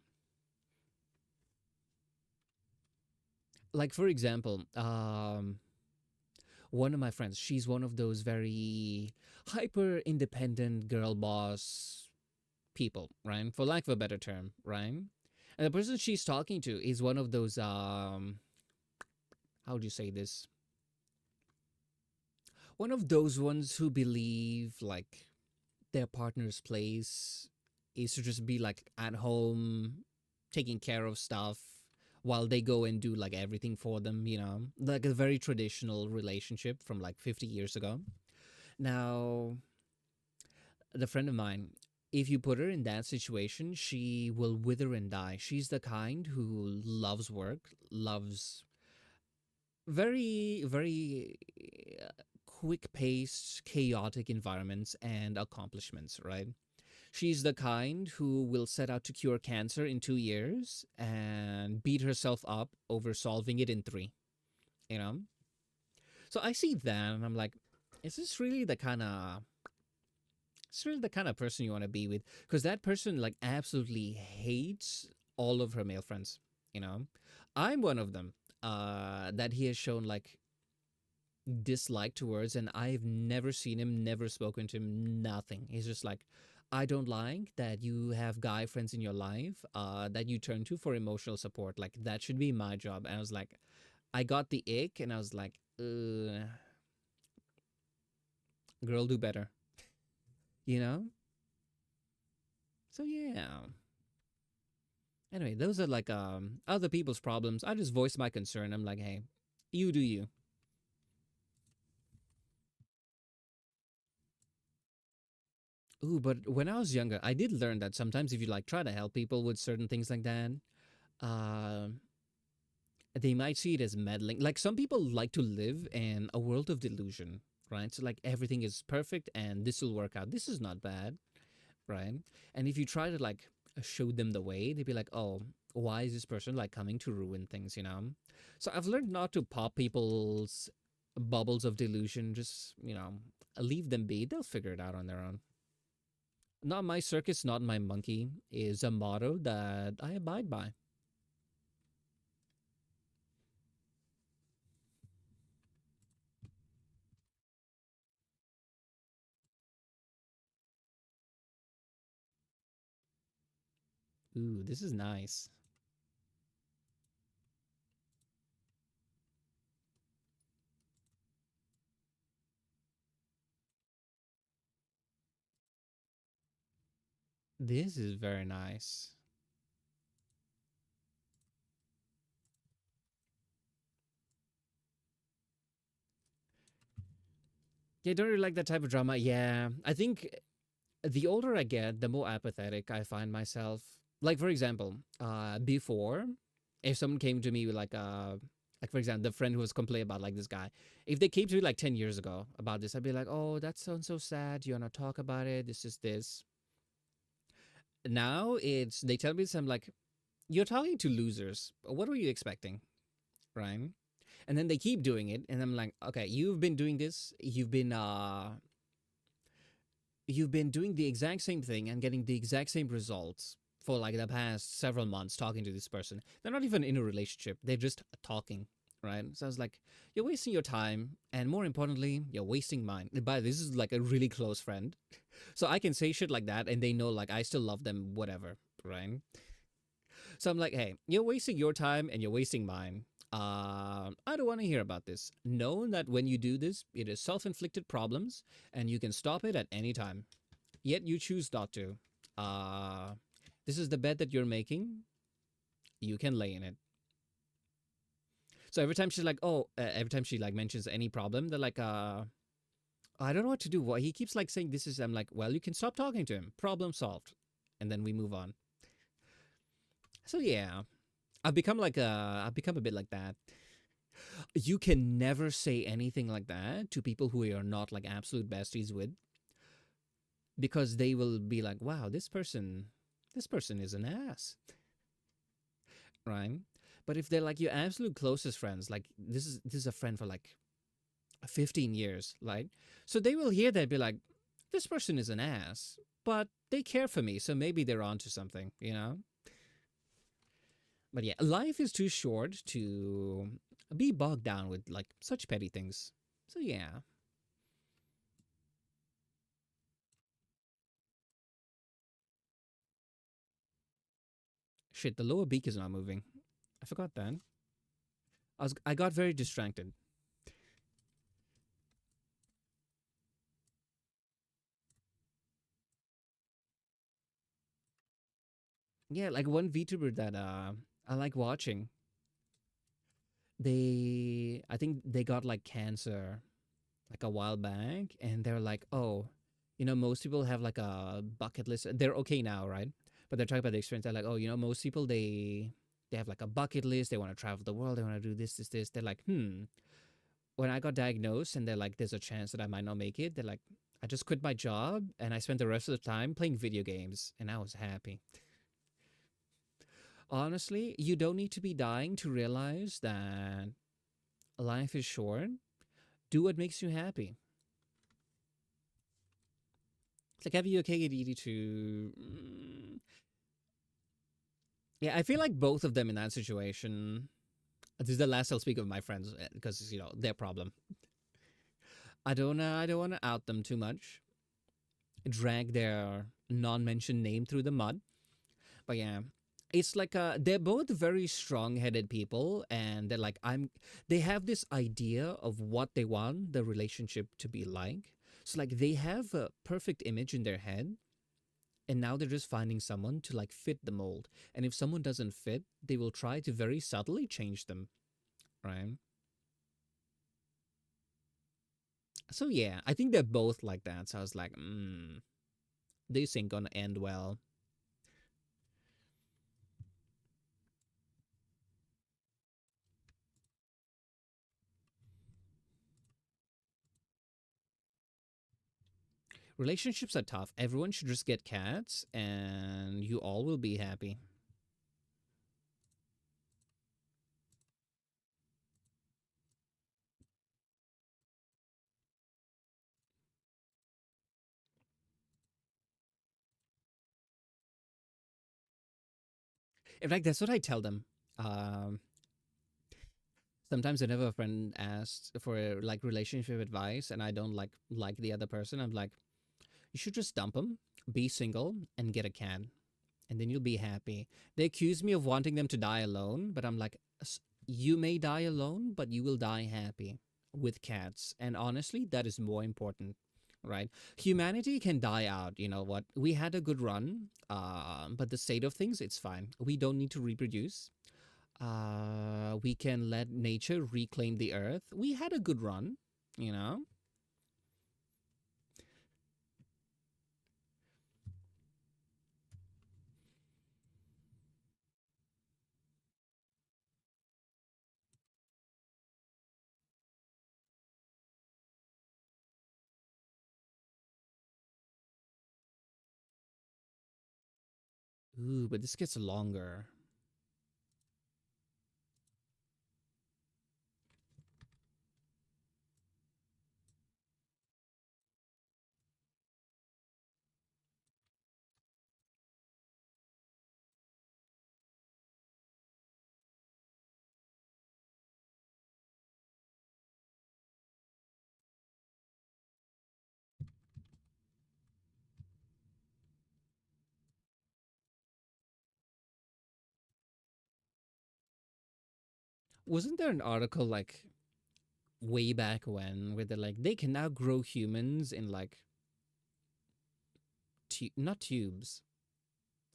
A: like for example, one of my friends, she's one of those very hyper independent girl boss people, right? For lack of a better term, right? And the person she's talking to is one of those how do you say this? One of those ones who believe like their partner's place is to just be like at home taking care of stuff while they go and do like everything for them, like a very traditional relationship from like 50 years ago. Now, the friend of mine, if you put her in that situation, she will wither and die. She's the kind who loves work, loves very, very quick paced, chaotic environments and accomplishments, right? She's the kind who will set out to cure cancer in 2 years and beat herself up over solving it in three, you know? So I see that and I'm like, is this really the kind of. It's really the kind of person you want to be with, because that person like absolutely hates all of her male friends. You know, I'm one of them that he has shown like dislike towards, and I've never seen him, never spoken to him, nothing. He's just like, I don't like that you have guy friends in your life that you turn to for emotional support. Like, that should be my job. And I was like, I got the ick, and I was like, girl, do better, you know? So, yeah. Anyway, those are like other people's problems. I just voice my concern. I'm like, hey, you do you. Ooh, but when I was younger, I did learn that sometimes if you like try to help people with certain things like that, uh, they might see it as meddling. Like some people like to live in a world of delusion, right? So like everything is perfect and this will work out. This is not bad, right? And if you try to like show them the way, they'd be like, oh, why is this person like coming to ruin things, you know? So I've learned not to pop people's bubbles of delusion, just, leave them be. They'll figure it out on their own. Not my circus, not my monkey is a motto that I abide by. Ooh, this is nice. This is very nice. Yeah, I don't really like that type of drama. Yeah, I think the older I get, the more apathetic I find myself. Like for example, before, if someone came to me with like for example, the friend who was complaining about like this guy, if they came to me like 10 years ago about this, I'd be like, oh, that sounds so sad. You wanna talk about it? This is this. Now it's they tell me this. I'm like, you're talking to losers. What were you expecting, right? And then they keep doing it, and I'm like, okay, you've been doing this. You've been doing the exact same thing and getting the exact same results for like the past several months talking to this person. They're not even in a relationship, they're just talking, right? So I was like, you're wasting your time, and more importantly, you're wasting mine. But this is like a really close friend. So I can say shit like that, and they know like I still love them, whatever, right? So I'm like, hey, you're wasting your time and you're wasting mine. I don't want to hear about this. Know that when you do this, it is self inflicted problems and you can stop it at any time. Yet you choose not to. Uh, this is the bed that you're making. You can lay in it. So every time she's like, oh, every time she like mentions any problem, they're like, I don't know what to do. Why he keeps like saying this is. I'm like, well, you can stop talking to him. Problem solved, and then we move on. So yeah, I've become a bit like that. You can never say anything like that to people who you're not like absolute besties with, because they will be like, wow, this person is an ass, right? But if they're like your absolute closest friends, like this is a friend for like 15 years, right? So they will hear that and be like, this person is an ass, but they care for me, so maybe they're onto something, you know? But yeah, life is too short to be bogged down with like such petty things. So yeah, shit, the lower beak is not moving. I forgot that. I got very distracted. Yeah, like one VTuber that I like watching. I think they got like cancer like a while back, and they're like, oh, most people have like a bucket list. They're okay now, right? But they're talking about the experience. They're like, oh, most people they have like a bucket list. They want to travel the world. They want to do this, this, this. They're like, when I got diagnosed, and they're like, there's a chance that I might not make it. They're like, I just quit my job and I spent the rest of the time playing video games, and I was happy. Honestly, you don't need to be dying to realize that life is short. Do what makes you happy. It's like having your cake and eat it too. Yeah, I feel like both of them in that situation. This is the last I'll speak of my friends, because their problem. I don't want to out them too much. Drag their non-mentioned name through the mud. But yeah, it's like they're both very strong-headed people, and they're like they have this idea of what they want the relationship to be like. So like they have a perfect image in their head, and now they're just finding someone to like fit the mold. And if someone doesn't fit, they will try to very subtly change them, right? So yeah, I think they're both like that. So I was like, this ain't gonna end well. Relationships are tough. Everyone should just get cats, and you all will be happy. In fact, that's what I tell them. Um, Sometimes whenever a friend asks for like relationship advice and I don't like the other person, I'm like, you should just dump them, be single, and get a cat, and then you'll be happy. They accuse me of wanting them to die alone, but I'm like, You may die alone, but you will die happy with cats." And honestly, that is more important, right? Humanity can die out. You know what? We had a good run, but the state of things, it's fine. We don't need to reproduce. We can let nature reclaim the earth. We had a good run, you know? Ooh, but this gets longer. Wasn't there an article like way back when where they're like, they can now grow humans in like, not tubes,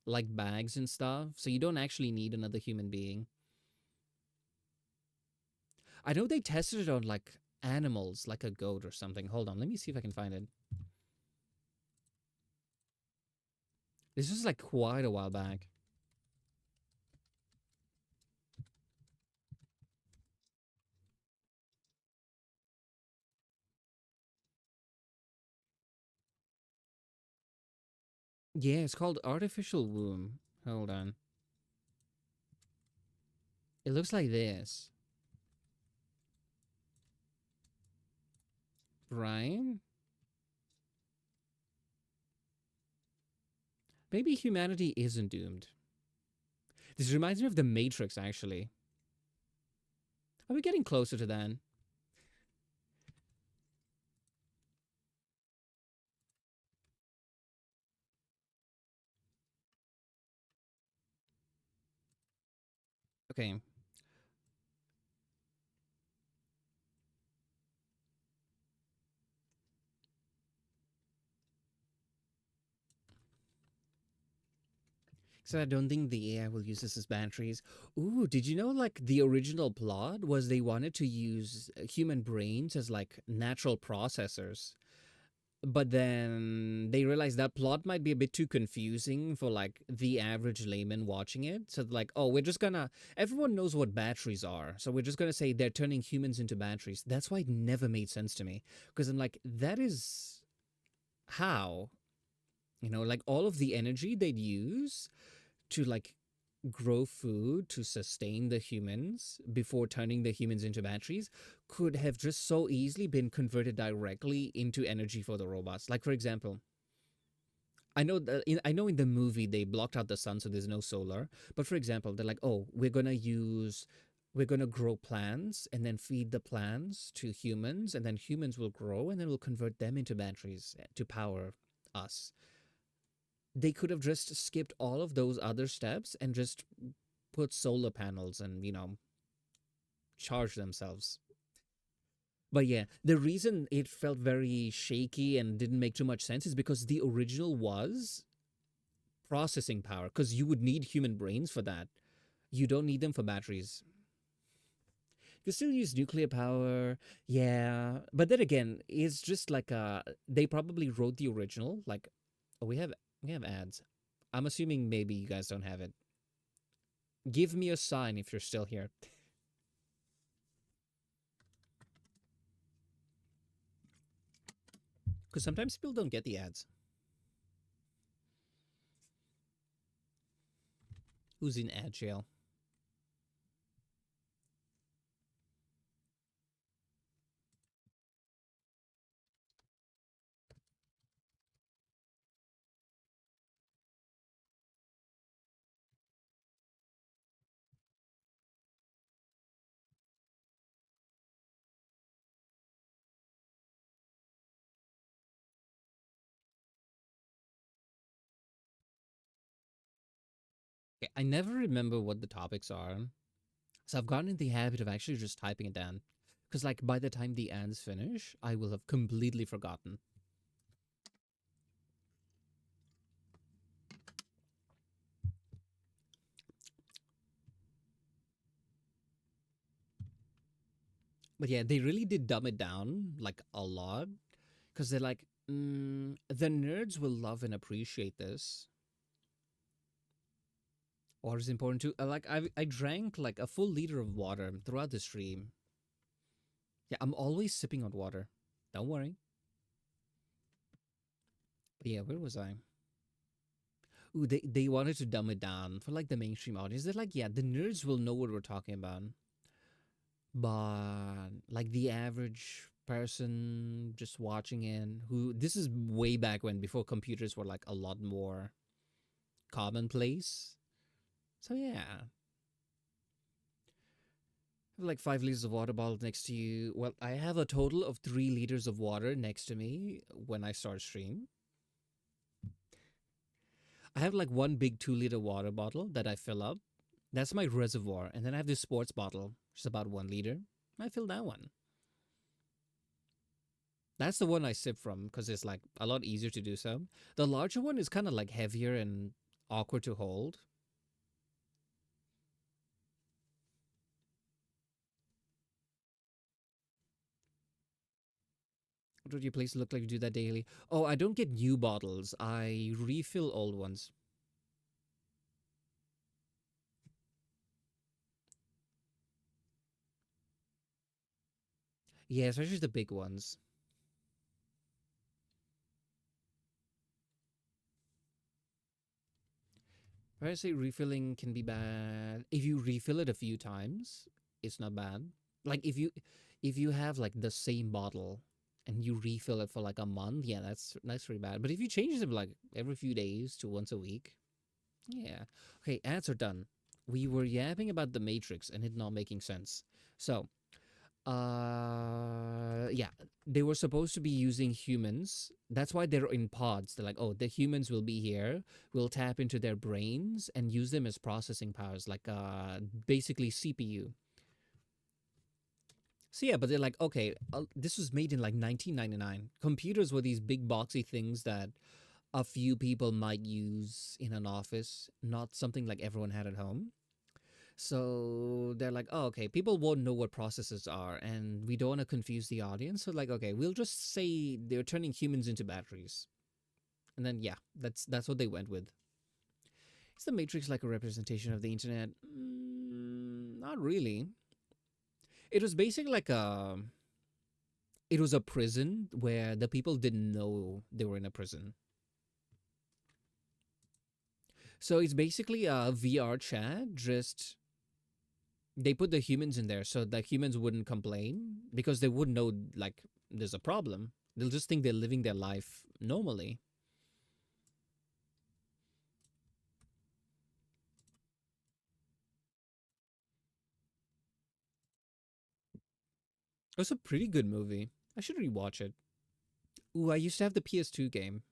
A: like bags and stuff. So you don't actually need another human being. I know they tested it on like animals, like a goat or something. Hold on, let me see if I can find it. This was like quite a while back. Yeah, it's called artificial womb. Hold on. It looks like this. Right? Maybe humanity isn't doomed. This reminds me of the Matrix, actually. Are we getting closer to that? Okay. So I don't think the AI will use this as batteries. Ooh, did you know like the original plot was they wanted to use human brains as like natural processors? But then they realized that plot might be a bit too confusing for like the average layman watching it. So like, oh, we're just gonna everyone knows what batteries are. So we're just gonna say they're turning humans into batteries. That's why it never made sense to me. Because I'm like, that is how, like all of the energy they'd use to like grow food to sustain the humans before turning the humans into batteries could have just so easily been converted directly into energy for the robots. Like for example, I know in the movie they blocked out the sun so there's no solar, but for example, they're like, "Oh, we're going to grow plants and then feed the plants to humans and then humans will grow and then we'll convert them into batteries to power us." They could have just skipped all of those other steps and just put solar panels and, charge themselves. But yeah, the reason it felt very shaky and didn't make too much sense is because the original was processing power, because you would need human brains for that. You don't need them for batteries. You can still use nuclear power, yeah. But then again, it's just like they probably wrote the original. Like, oh, we have ads. I'm assuming maybe you guys don't have it. Give me a sign if you're still here. Because sometimes people don't get the ads. Who's in ad jail? I never remember what the topics are. So I've gotten in the habit of actually just typing it down. Because, like, by the time the ads finish, I will have completely forgotten. But yeah, they really did dumb it down, like, a lot. Because they're like, the nerds will love and appreciate this. Water is important too. Like, I drank like a full liter of water throughout the stream. Yeah, I'm always sipping on water. Don't worry. But yeah, where was I? Ooh, they wanted to dumb it down for like the mainstream audience. They're like, yeah, the nerds will know what we're talking about, but like the average person just watching in, who this is way back when, before computers were like a lot more commonplace. So yeah, have like 5 liters of water bottle next to you. Well, I have a total of 3 liters of water next to me when I start stream. I have like one big 2 liter water bottle that I fill up. That's my reservoir. And then I have this sports bottle, which is about 1 liter. I fill that one. That's the one I sip from because it's like a lot easier to do so. The larger one is kind of like heavier and awkward to hold. What would your place look like to do that daily? Oh, I don't get new bottles. I refill old ones. Yeah, especially the big ones. I say refilling can be bad. If you refill it a few times, it's not bad. Like if you have like the same bottle and you refill it for like a month, yeah, that's pretty bad. But if you change them like every few days to once a week, yeah. Okay, ads are done. We were yapping about the Matrix and it not making sense. So yeah, they were supposed to be using humans. That's why they're in pods. They're like, oh, the humans will be here. We'll tap into their brains and use them as processing powers, like basically CPU. So yeah, but they're like, okay, this was made in like 1999. Computers were these big boxy things that a few people might use in an office, not something like everyone had at home. So they're like, oh, okay, people won't know what processes are, and we don't want to confuse the audience. So like, okay, we'll just say they're turning humans into batteries, and then yeah, that's what they went with. Is the Matrix like a representation of the internet? Not really. It was basically like it was a prison where the people didn't know they were in a prison. So it's basically a VR chat, just they put the humans in there so that humans wouldn't complain because they wouldn't know like there's a problem. They'll just think they're living their life normally. It was a pretty good movie. I should rewatch it. Ooh, I used to have the PS2 game.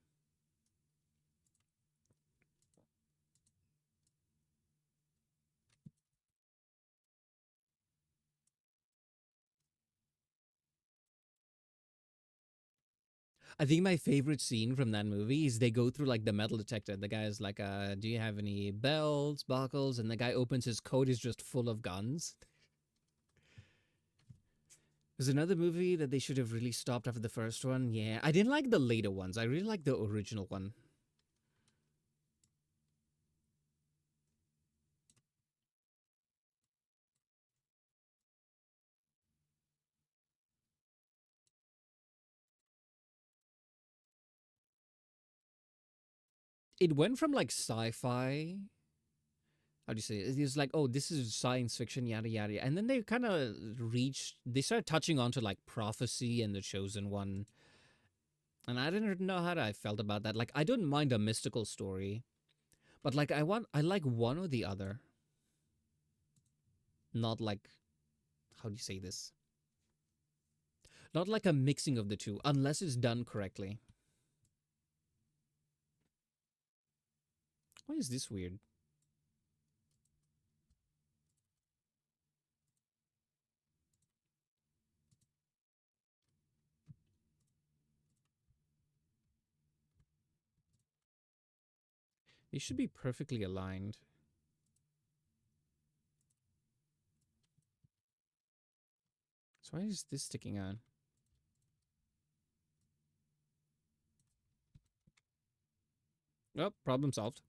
A: I think my favorite scene from that movie is they go through like the metal detector. The guy's like, do you have any belts, buckles? And the guy opens his coat, is just full of guns. There's another movie that they should have really stopped after the first one. Yeah, I didn't like the later ones. I really like the original one. It went from like sci-fi, how do you say it? It's like, oh, this is science fiction, yada yada, and then they kind of they started touching onto like prophecy and the chosen one, and I didn't know how I felt about that. Like, I don't mind a mystical story, but like, I like one or the other, not like, how do you say this? Not like a mixing of the two, unless it's done correctly. Why is this weird? They should be perfectly aligned. So why is this sticking on? Oh, problem solved.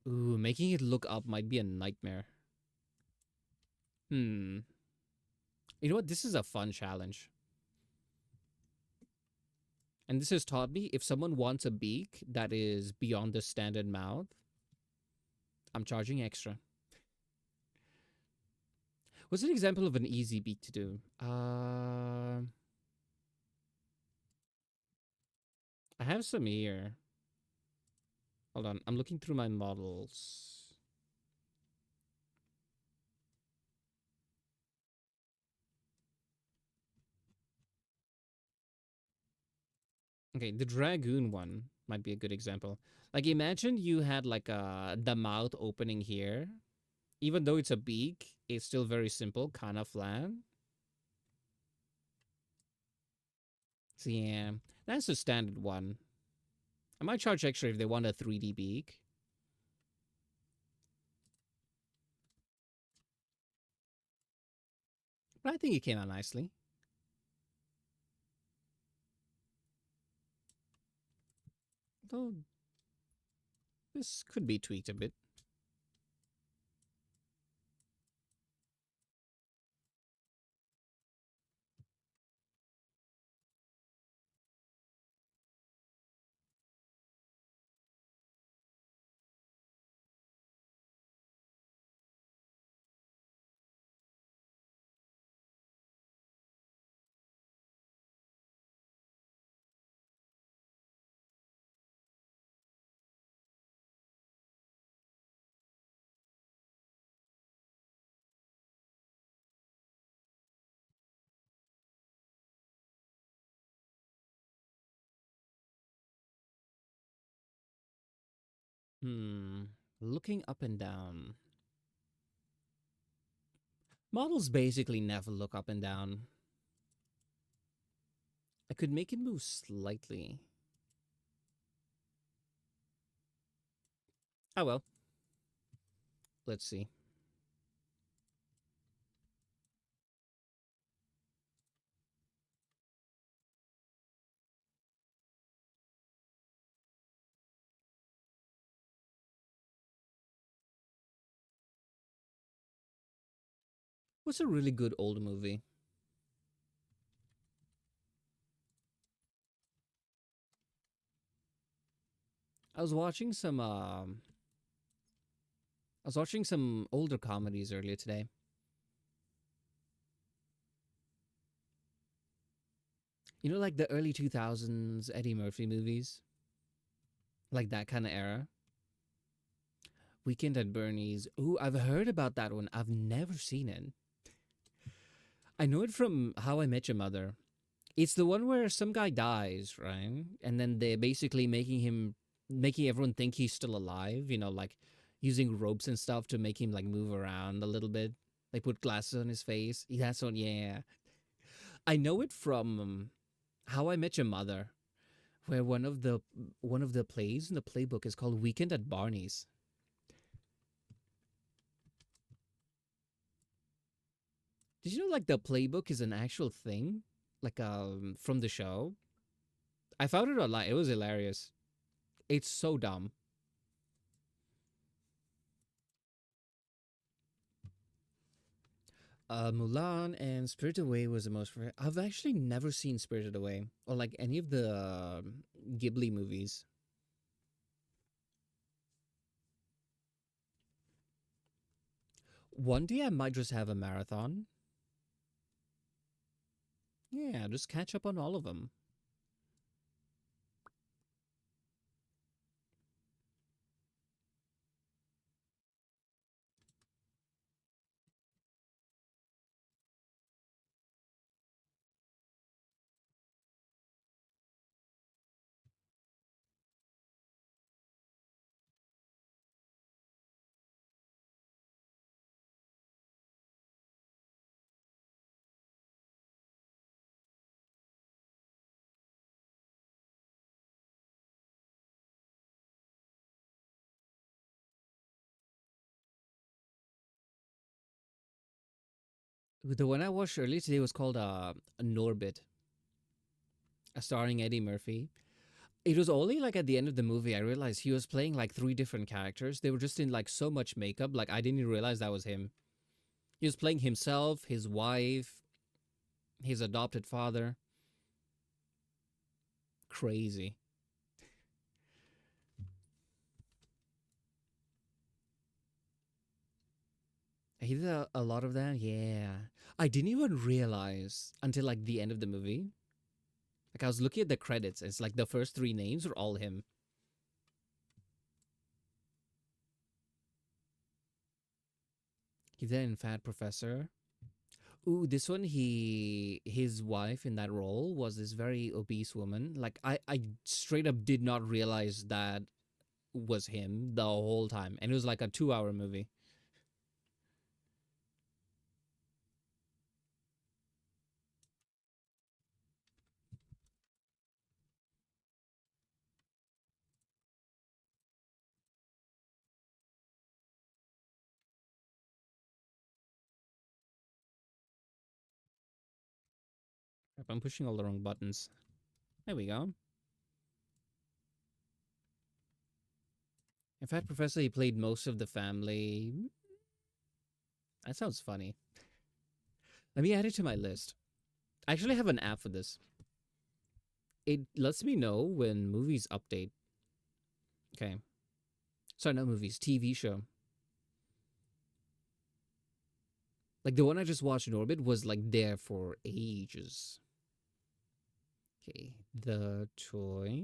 A: Ooh, making it look up might be a nightmare. Hmm. You know what? This is a fun challenge. And this has taught me if someone wants a beak that is beyond the standard mouth, I'm charging extra. What's an example of an easy beak to do? I have some here. Hold on. I'm looking through my models. Okay, the dragoon one might be a good example. Like imagine you had like the mouth opening here. Even though it's a beak, it's still very simple, kind of flat. So yeah, that's the standard one. I might charge extra if they want a 3D beak. But I think it came out nicely. Though this could be tweaked a bit. Hmm. Looking up and down. Models basically never look up and down. I could make it move slightly. Oh well. Let's see. What's a really good old movie? I was watching some I was watching some older comedies earlier today. You know, like the early 2000s Eddie Murphy movies? Like that kind of era. Weekend at Bernie's. Ooh, I've heard about that one. I've never seen it. I know it from How I Met Your Mother. It's the one where some guy dies, right? And then they're basically making everyone think he's still alive, like using ropes and stuff to make him like move around a little bit. They put glasses on his face. That's one, yeah. I know it from How I Met Your Mother, where one of the plays in the playbook is called Weekend at Barney's. Did you know like the playbook is an actual thing? Like from the show? I found it online. It was hilarious. It's so dumb. Mulan and Spirited Away was the most. I've actually never seen Spirited Away or like any of the Ghibli movies. One day I might just have a marathon. Yeah, just catch up on all of them. The one I watched earlier today was called Norbit, starring Eddie Murphy. It was only like at the end of the movie I realized he was playing like three different characters. They were just in like so much makeup, like I didn't even realize that was him. He was playing himself, his wife, his adopted father. Crazy. He did a lot of that. Yeah. I didn't even realize until like the end of the movie. Like I was looking at the credits. It's like the first three names are all him. He did in Fat Professor. Ooh, this one his wife in that role was this very obese woman. Like I straight up did not realize that was him the whole time. And it was like a 2 hour movie. I'm pushing all the wrong buttons. There we go. In fact, Professor, he played most of the family. That sounds funny. Let me add it to my list. I actually have an app for this. It lets me know when movies update. Okay. Sorry, not movies, TV show. Like the one I just watched in Orbit was like there for ages. Okay. The toy.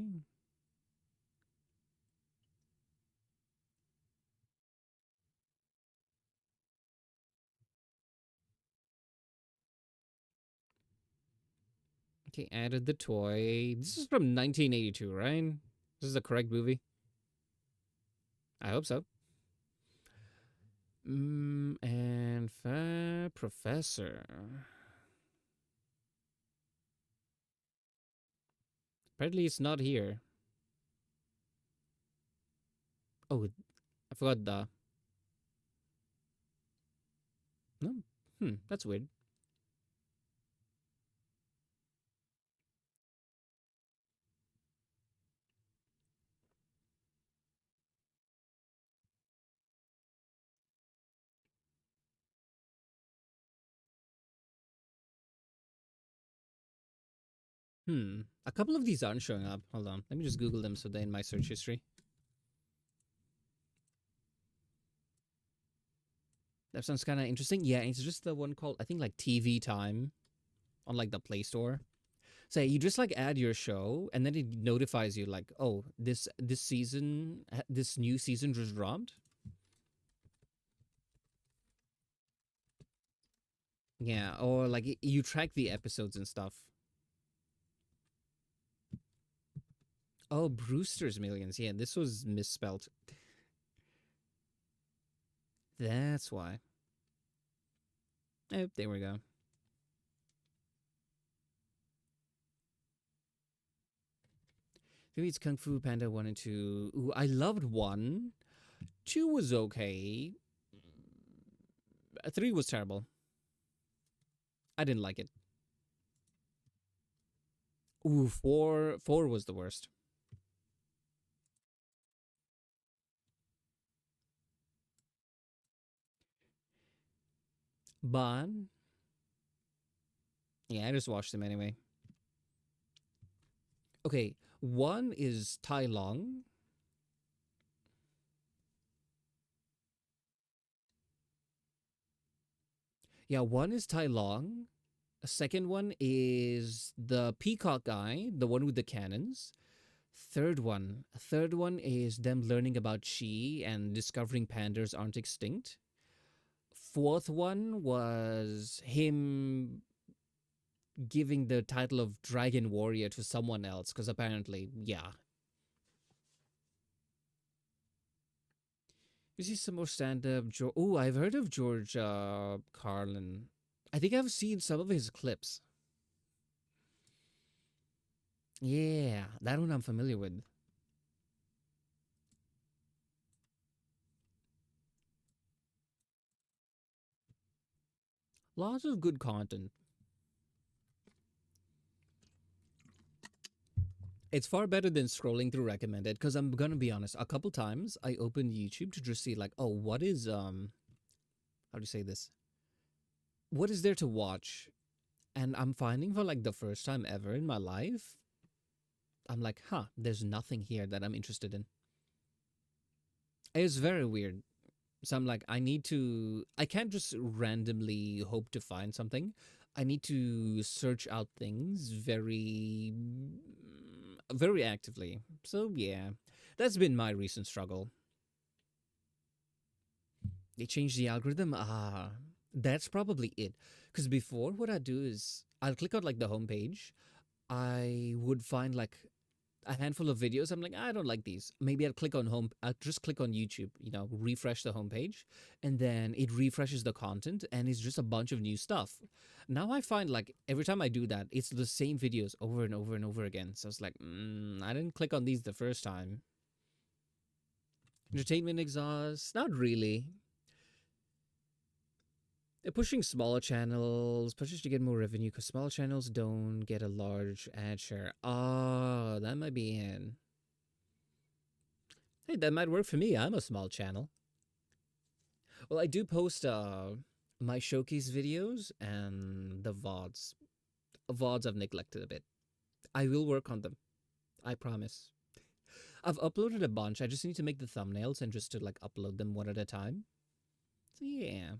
A: Okay, added the toy. This is from 1982, right? This is the correct movie? I hope so. And Professor. Apparently, it's not here. Oh, I forgot the. No. That's weird. A couple of these aren't showing up. Hold on. Let me just Google them so they're in my search history. That sounds kind of interesting. Yeah, it's just the one called, I think, like TV Time on like the Play Store. So you just like add your show and then it notifies you like, oh, this season, this new season just dropped. Yeah, or like you track the episodes and stuff. Oh, Brewster's Millions. Yeah, this was misspelled. That's why. Oh, there we go. Maybe it's Kung Fu Panda 1 and 2. Ooh, I loved 1. 2 was okay. 3 was terrible. I didn't like it. Ooh, four was the worst. But yeah, I just watched them anyway. Okay, 1 is Tai Long. Yeah, 1 is Tai Long. A second one is the peacock guy, the one with the cannons. Third one is them learning about chi and discovering pandas aren't extinct. Fourth one was him giving the title of Dragon Warrior to someone else because apparently, yeah. You see some more stand-up. Oh, I've heard of George Carlin. I think I've seen some of his clips. Yeah, that one I'm familiar with. Lots of good content. It's far better than scrolling through recommended because I'm gonna be honest. A couple times I opened YouTube to just see like, oh, what is how do you say this? What is there to watch? And I'm finding for like the first time ever in my life, I'm like, huh, there's nothing here that I'm interested in. It's very weird. So I'm like, I can't just randomly hope to find something. I need to search out things very actively. So yeah, that's been my recent struggle. They changed the algorithm. That's probably it. Because before, what I do is I'll click on like the homepage. I would find like a handful of videos. I'm like, I don't like these. Maybe I'll click on home. I'll just click on YouTube, refresh the homepage, and then it refreshes the content, and it's just a bunch of new stuff. Now I find like every time I do that, it's the same videos over and over and over again. So it's like, I didn't click on these the first time. Entertainment exhaust? Not really. They're pushing smaller channels, pushes to get more revenue because smaller channels don't get a large ad share. Oh, that might be in. Hey, that might work for me. I'm a small channel. Well, I do post my showcase videos and the VODs. VODs I've neglected a bit. I will work on them. I promise. I've uploaded a bunch. I just need to make the thumbnails and just to like upload them one at a time. So yeah.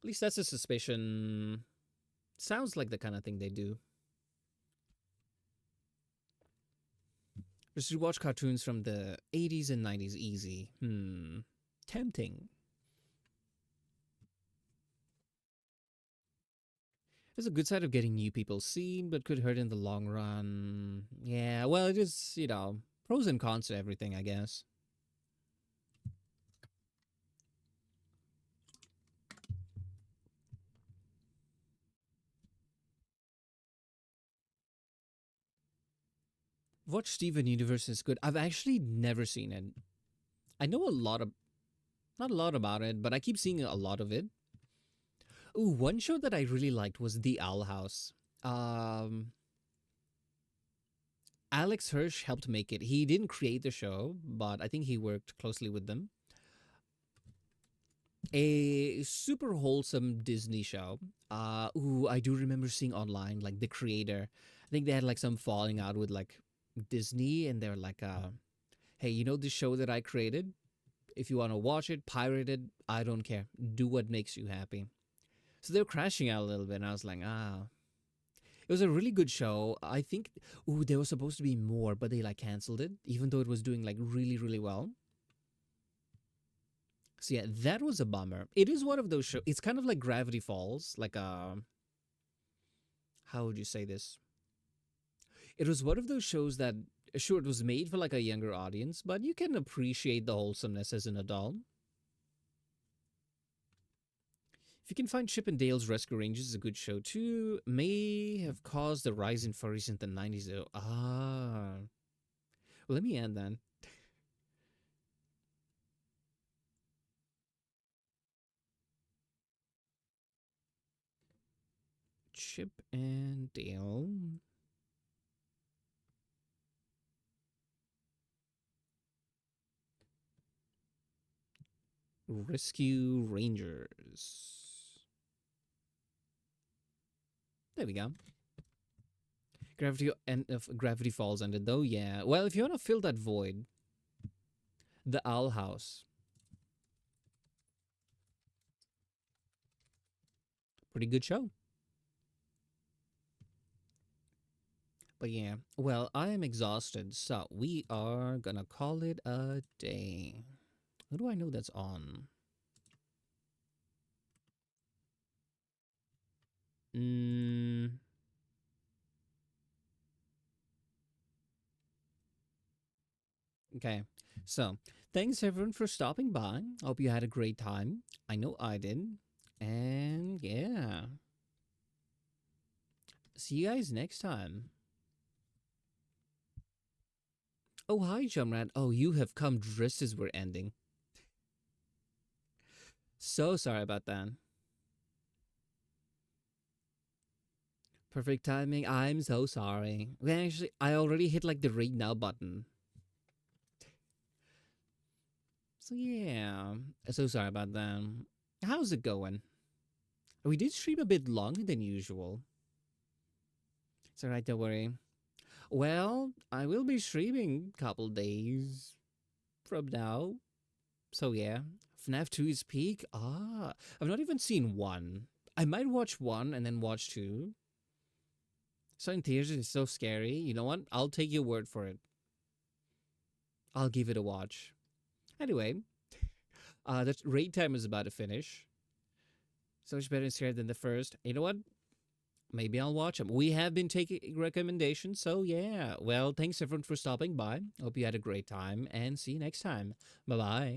A: At least that's a suspicion. Sounds like the kind of thing they do. Just to watch cartoons from the 80s and 90s easy. Tempting. There's a good side of getting new people seen, but could hurt in the long run. Yeah, well, it is, pros and cons to everything, I guess. Watch Steven Universe is good. I've actually never seen it. I know not a lot about it, but I keep seeing a lot of it. Ooh, one show that I really liked was The Owl House. Um, Alex Hirsch helped make it. He didn't create the show, but I think he worked closely with them. A super wholesome Disney show. I do remember seeing online like the creator. I think they had like some falling out with like Disney, and they're like, "Hey, you know this show that I created? If you want to watch it, pirate it. I don't care. Do what makes you happy." So they're crashing out a little bit, and I was like, It was a really good show. I think, there was supposed to be more, but they like canceled it, even though it was doing like really, really well. So yeah, that was a bummer. It is one of those shows. It's kind of like Gravity Falls. Like how would you say this? It was one of those shows that sure it was made for like a younger audience, but you can appreciate the wholesomeness as an adult. If you can find Chip and Dale's Rescue Rangers is a good show too. May have caused the rise in furries in the 90s though. Well, let me end then. Chip and Dale Rescue Rangers. There we go. Gravity Falls ended though. Yeah. Well, if you want to fill that void, the Owl House, pretty good show. But yeah, well, I am exhausted, so we are gonna call it a day. Who do I know that's on? Mm, okay. So, thanks everyone for stopping by. Hope you had a great time. I know I did. And yeah, see you guys next time. Oh, hi, Jumrat. Oh, you have come just as we're ending. So sorry about that. Perfect timing. I'm so sorry. Well, actually, I already hit like the read now button. So yeah, so sorry about that. How's it going? We did stream a bit longer than usual. It's alright, don't worry. Well, I will be streaming a couple days from now. So yeah, FNAF 2 is peak. I've not even seen one. I might watch one and then watch two. So in theaters is so scary. You know what? I'll take your word for it. I'll give it a watch. Anyway, the raid time is about to finish. So much better and scary than the first. You know what? Maybe I'll watch them. We have been taking recommendations, so yeah. Well, thanks everyone for stopping by. Hope you had a great time, and see you next time. Bye bye.